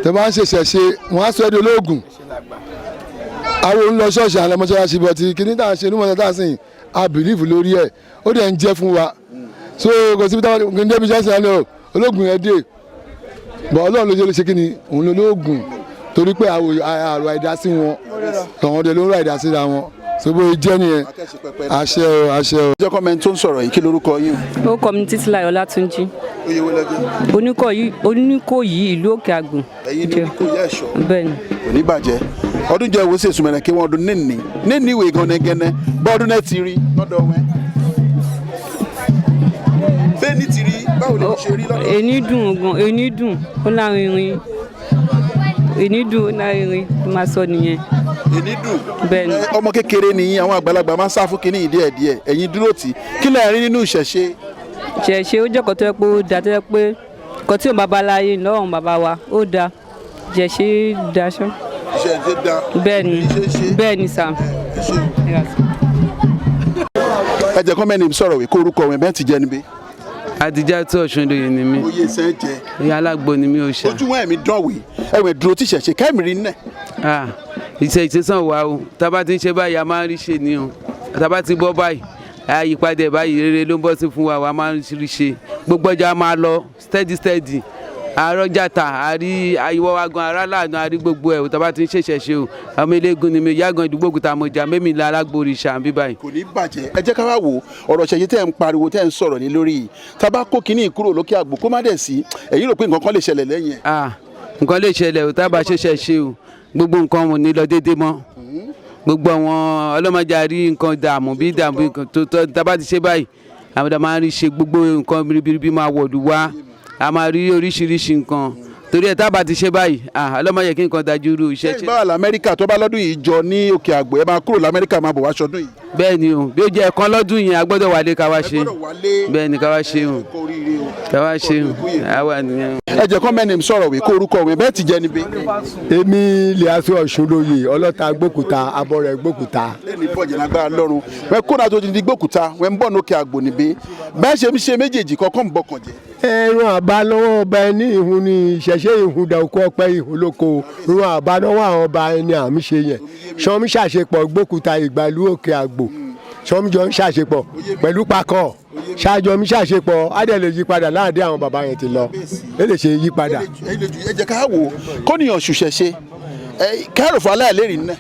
tẹ bá ń ṣe ìṣẹ̀ṣe wọn á sọ ẹ́ di olóògùn àwọn ń lọ ṣọ́ọ̀ṣì àwọn ọmọọṣẹ́ bọ̀ tí kìíní tá à ń ṣe nímọ̀ọ́sẹ̀ tá à ń sìn a bìlíìfù lórí ẹ̀ ó dẹ̀ ń jẹ́ fún wa so kò síbi táwọn kìíní débi ṣọ́ọ̀ṣì àlọ́ olóògùn yẹn dé bọ̀ Ọlọ́run ló ṣe kí ni òun lolóògùn torí pé àrò àìdásí wọn tọ̀wọ́n dẹ̀ ló ń rà ìdásí ra wọn sobo jẹ́ nìyẹn àṣẹ o àṣẹ o. ìjọ kọ́mẹ́ntì tó ń sọ̀rọ̀ yìí kí lorúkọ yín. orúkọ mi Títílayọ̀ Ọlátúnjí. oyè wo lẹ́jọ́. Oníkòyí ìlú Òkè Àgbò. ẹ̀yin ní Oníkòyí ẹ̀ṣọ́. bẹ́ẹ̀ni. kò ní bàjẹ́ ọdún jẹ́ ìwé sèṣù mẹ́rẹ̀ kí wọ́n ọdún níní ìwé gánagánà bọ́ọ̀dún náà ti rí lọ́dọ̀ wọn. bẹ́ẹ̀ ni ti rí báwo lè ṣe rí lọ́dọ̀. èní dùn ó lárinrin ó lárinrin ló máa sọ nìyẹn. èní dùn. bẹ́ẹ̀ni. ọmọ kékeré ni àwọn àgbàlagbà máa ń sá fún kínní díẹ̀díẹ̀ ẹ̀yin dúró tì kí lẹ rí nínú ìṣẹ̀ṣe. ìṣẹ̀ṣe ó jẹ́ kó tó yẹ pé ó da tó yẹ pé kò tí ò bàbá láyé lọ́wọ́n bàbá wa ó da ìṣẹ̀ṣe daṣọ. ìṣẹ̀ṣe da. bẹ́ẹ̀ni sà. ẹ jẹ́ kọ́ mẹ́ni sọ̀rọ̀ wí kó orúkọ wọn bẹ́ẹ̀ ti jẹ́ níbí. Adijatu Ọ̀ṣundoyè ni mí. oyè sẹ́ jẹ. ìyá alágbo ni mí ò ṣá. ojú wọn ẹ̀mí dánwì ẹ̀wẹ̀ dúró tí ìṣẹ̀ṣe kẹ́mìrì nẹ̀. ìṣẹ̀ṣe wà o tábà ti ń ṣe báyìí a máa ń rí ṣe ni o tábà ti bọ́ báyìí àyípadà báyìí rere ló ń bọ́ sí fún wa a máa ń rí ṣe gbogbo ọjà máa lọ steady àrọ́jàtà àrí àyíwọ́ wa gan ará làánú àrí gbogbo ẹ̀ tábà ti ń ṣèṣẹ̀ṣe o ọmọ eléegun ni mi yàgàn ìdúgbò òkúta mọ̀jà mẹ́mi la alágbórí ṣàǹbí báyìí. kò ní bàjẹ́ ẹ jẹ́ ká wá wò ọ̀rọ̀ ṣẹ̀ṣẹ̀ tẹ́ ń pariwo tẹ́ ń sọ̀rọ̀ ní lórí yìí tábà kó kínní kúrò lókè àgbò kó má dẹ̀ sí ẹ̀yin rò pé nǹkan kan lè ṣẹlẹ̀ lẹ́yìn ẹ̀. nǹkan lè ṣẹlẹ̀ o tábà ṣèṣẹ̀ṣe o gbogbo nǹkan ò ní lọ déédéé mọ́ gbogbo àwọn ọlọ́mọdé àrí nǹkan dààmú bí dààmú nǹkan tó tábà ti ṣe báyìí àwọn ọ̀dà máa ń rí ṣe gbogbo nǹkan bíríbírí máa wọ̀lú wá a máa rí oríṣiríṣi nǹkan torí ẹ̀ tábà ti ṣe báyìí ọlọ́mọdé kí nǹkan dájú rú iṣẹ́. ṣé ìbára lamẹ́ríkà tó bá lọ́dún yìí jọ ní Òkè Àgbò ẹ máa kúrò lamẹ́ríkà máa bọ̀ wá ṣọdún yìí. bẹ́ẹ̀ ni o bí ó jẹ́ ẹ̀kan lọ́dún yẹn a gbọ́dọ̀ wálé ká wá ṣe bẹ́ẹ̀ ni ká wá ṣe o ká wá ṣe o àwa nìyẹn. ẹ jẹ́ kọ́ mẹ́ni sọ̀rọ̀ wí kó orúkọ wọn bẹ́ẹ̀ ti jẹ́ níbí. èmi Líásù Ọ̀ṣundoyè ọlọ́ta gbókùtà abọ́rẹ̀ gbókùtà. lẹ́ni bọ̀jẹ̀ lágbára lọ́rùn wẹ́ kóra tó ti di gbókùtà wẹ́ ń bọ̀ ní Òkè Àgbò níbí bẹ́ẹ̀ ṣe ń ṣe méjèèjì kọ́kọ́ ń bọkàn jẹ́. ẹran àbálọ́wọ́ ọba ẹni ìhun ni ìṣẹ̀ṣe ìhun dà okó ọpẹ́ ìhun lóko ran àbálọ́wọ́ àwọn ọba ẹni àmì ṣe yẹn sọmi ṣàṣepọ̀ gbókùtà ìgbàlú Òkè Àgbò sọmi jọ ń ṣàṣepọ̀ pẹ̀lú pakọ̀ ṣáàjọ mi ṣàṣepọ̀ adé lè yí padà láàdé àwọn bàbá yẹn ti lọ ẹ lè ṣe yí padà. ẹ jẹ́ ká wò kọ́nìyàn ṣùṣẹ̀ṣe kẹ́rù fún aláìlérí náà.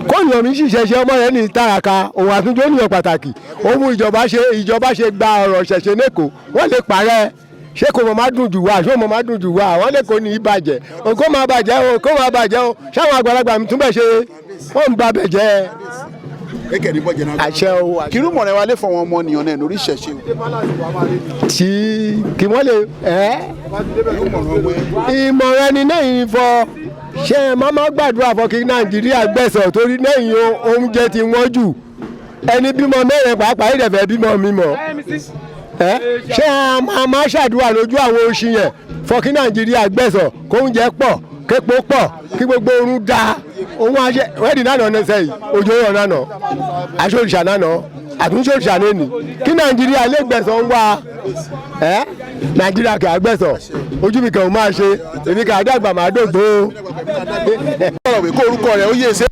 kọ́nìyàn mi ṣìṣẹ̀ṣe ọmọ yẹn ní tàràkà òun àtúntò ènìyàn pàtàkì òun ìjọba ṣe gba ọ̀rọ̀ ṣẹ̀ṣẹ̀ lẹ́kọ̀ọ́ wọ́n lè parẹ́ ṣé kò mọ̀ máa dùn jù wá ṣé mọ̀ máa dùn jù wá àwọn lè kó ní ìbàjẹ́ kó máa bàjẹ́ o ṣáwọn àgbàlagbà mi tún bẹ̀ ṣe wọ́n ń ba bẹ̀ jẹ́. àṣẹ o. kiri mọ̀rẹ́ wa lè fọ wọn ọmọ nìyàn náà lórí ìṣẹ̀ṣe. kí wọ́n lè ìmọ̀ràn ni náà fọ ṣé màmá gbàdúrà fọ kí Nàìjíríà gbẹ̀sọ̀ torí lẹ́yìn oúnjẹ ti wọ́n jù ẹni bímọ mẹ́rin pàápàá ìdẹ̀fẹ̀ bímọ mímọ́ ṣé a máa ṣàdúrà lójú àwọn oṣù yẹn fọ kí Nàìjíríà gbẹ̀sọ̀ kó oúnjẹ pọ̀ képo pọ̀ kí gbogbo oorun da ohun àṣẹ wẹ́ẹ̀dì náà nọ sẹ́yìn òjò yọ̀ náà nọ aṣọ òrìṣà náà nọ àtúnṣe òrìṣà náà nì kí Nàìjíríà lè gbẹ̀sọ̀ ń wá Nàìjíríà kì í gbẹ̀sọ̀ ojú mi kàn máa ṣe èmi kà á dàgbà máa dògbò. kọ̀wé kó orúkọ rẹ̀ ó yé ṣe.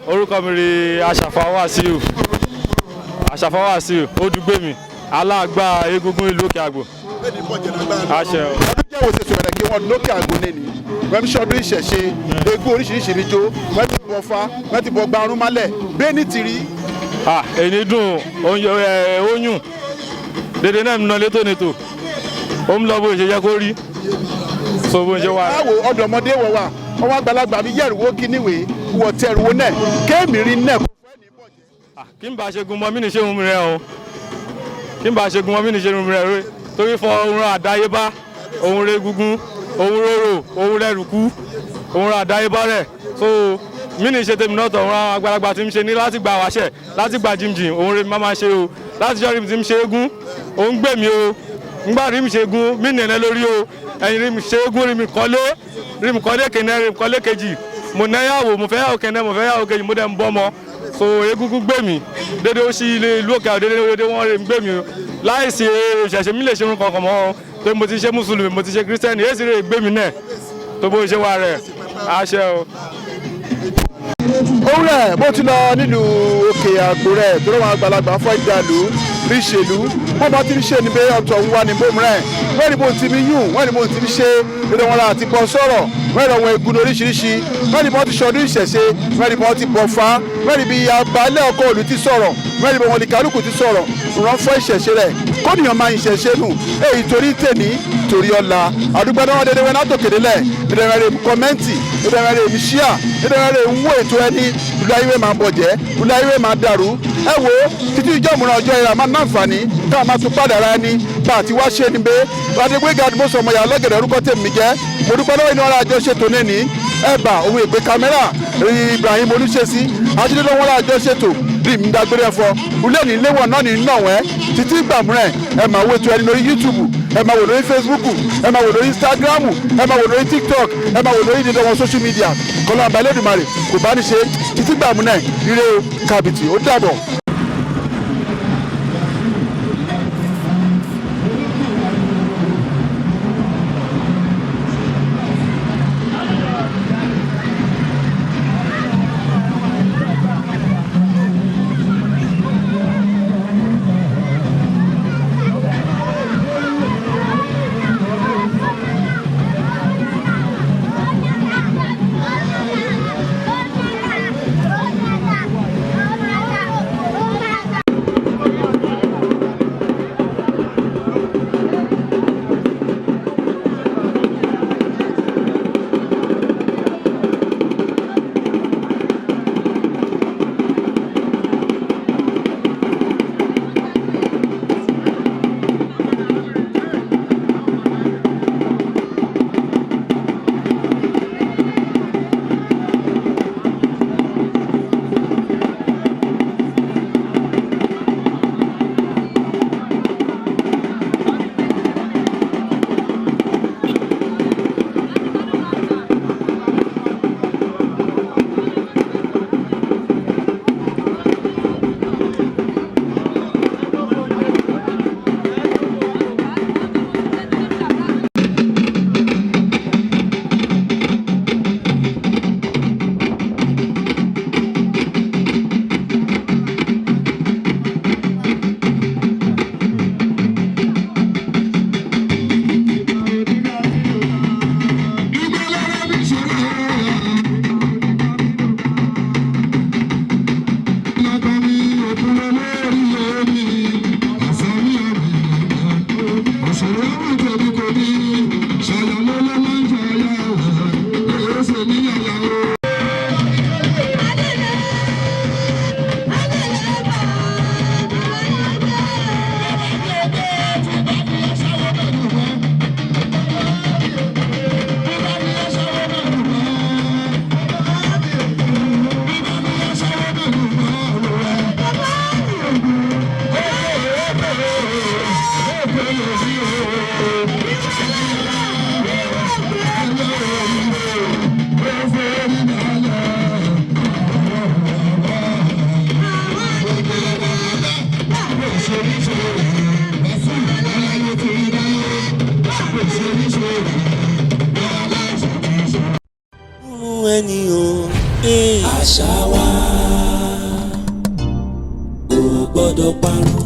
orúkọ mi rí Àṣàfà Wàsíù Odùgbèmí aláàgbà egungun ìlú Òkè Àgbò. àṣẹ o. ọdún jẹ́ wo ṣe sọ̀rọ̀ kí wọ́n lókè àgbo lẹ́ni wọ́n fi ṣọdún ìṣẹ̀ṣe egun oríṣiríṣi ní jó wọ́n ti bọ̀ fa wọ́n ti bọ̀ gbarun málẹ̀ bẹ́ẹ̀ ní tìrí. èyí dùn oyún dédé náà ń ná létò nítò ó ń lọ bó ṣe yẹ kó rí so bó ṣe wà. báwo ọ̀dọ́mọdé wọ̀ wá ọwọ́ àgbàlagbà mi yẹ̀rùwó kíníwèé wọ̀ tẹ̀rùwó náà kéèmì rí náà kó fẹ́ ní bọ̀jẹ́. kí n bá ṣe gun mọ́ mí ní ṣe ń rẹ o kí n bá ṣe gun mọ́ mí ní ṣe ń rẹ torí fọ ohun àdáyébá ohun rẹ gungun ohun rorò ohun rẹ rùkú ohun àdáyébá rẹ so mí ní ṣe tèmi náà tọ̀ ohun àgbàlagbà tí ń ṣe ní láti gba àwàṣẹ láti gba jìmjìm ohun rẹ máa ṣe o láti jọ́ rí mi tí ń ṣe égún òun gbè mí o ngbà rí mi ṣe égún mí nìyẹn lórí o ẹ̀yìn rí mi ṣe égún rí mi kọ́lé kẹ́nẹ́ rí mi kọ́lé kejì mo náyàwó mo fẹ́ yàwó kẹ́nẹ́ mo fẹ́ yàwó kejì mo dẹ̀ ń bọ́ mọ́ so egungun gbè mí dédé ó sí ilé ìlú Òkè Àgbò dédé wọ́n rí mi gbè mí láìsí ìṣẹ̀ṣẹ̀ mi lè ṣe irun kankan mọ́ tó mo ti ṣe mùsùlùmí mo ti ṣe kírísítẹ́nì èsì rè gbé mi náà tó bó ṣe wà rẹ̀ àṣẹ o. òun rẹ̀ bó ti lọ nílùú Òkè Àgbò rẹ̀ tó lọ́wọ́ àgbàlagbà fọ́ ìdàlú rí ìṣèlú wọ́n bá ti ń ṣe ní bẹ́ẹ̀ ọ̀tọ̀ òun wà ní bóun rẹ̀ wọ́n ní bó ti mi yùn wọ́n ní bó ti mi ṣe lórí wọn láti bọ́ sọ̀rọ̀ wọ́n ní àwọn egun oríṣiríṣi wọ́n ní bó ti ṣọdún ìṣẹ̀ṣe wọ́n ní bó ti bọ̀ fa wọ́n ní bí abalẹ̀ ọkọ̀ òlu ti sọ̀rọ̀ wọ́n ní bí wọn ní kálukú ti sọ̀rọ̀ rán fọ́ ìṣẹ̀ṣe rẹ̀ kóníyàn máa ìṣẹ̀ṣe nù èyí torí tèmi torí ọ̀la àdúgbò náà dédé wọn látòkèdélẹ̀ ìdẹ̀rẹ̀rẹ̀ kọ́mẹ́ǹtì ìdẹ̀rẹ̀rẹ̀ ìṣíà ìdẹ̀rẹ̀rẹ̀ ìwúwo ètò ẹni ìlú ayé máa bọ̀jẹ́ ìlú ayé máa dàrú ẹ wo títí ìjọ ìmúra ọjọ́ ìrà máa náǹfààní káà máa tún padà ra ẹni bá àti wá ṣe ni pé adégbéga àdúgbò sọmọyà lọ́gẹ̀dẹ̀ orúkọ tèmi jẹ́ mo dúpẹ́ lọ́wọ́ iná ọ̀rọ̀ àjọ ṣètò nẹ́ni ẹ̀bà òun ìgbé kámẹ́rà Ibrahim Olúṣesí ajínigbé wọn àjọ ṣètò rí mi dágbére ẹ̀fọ́ ulé ní ilé wọn náà ní nàwẹ́ títí gbàmúrẹ̀ ẹ máa wo ètò ẹni lórí YouTube ẹ máa wò lórí Facebook ẹ máa wò lórí Instagram ẹ máa wò lórí TikTok ẹ máa wò lórí dídán wọn social media kọlọ́ àbálẹ́dùmarè kò bá ní ṣe títí gbàmúrẹ̀ ire kàbìtì ó dàbọ̀. ni o. Àṣà wa kò gbọ́dọ̀ parun.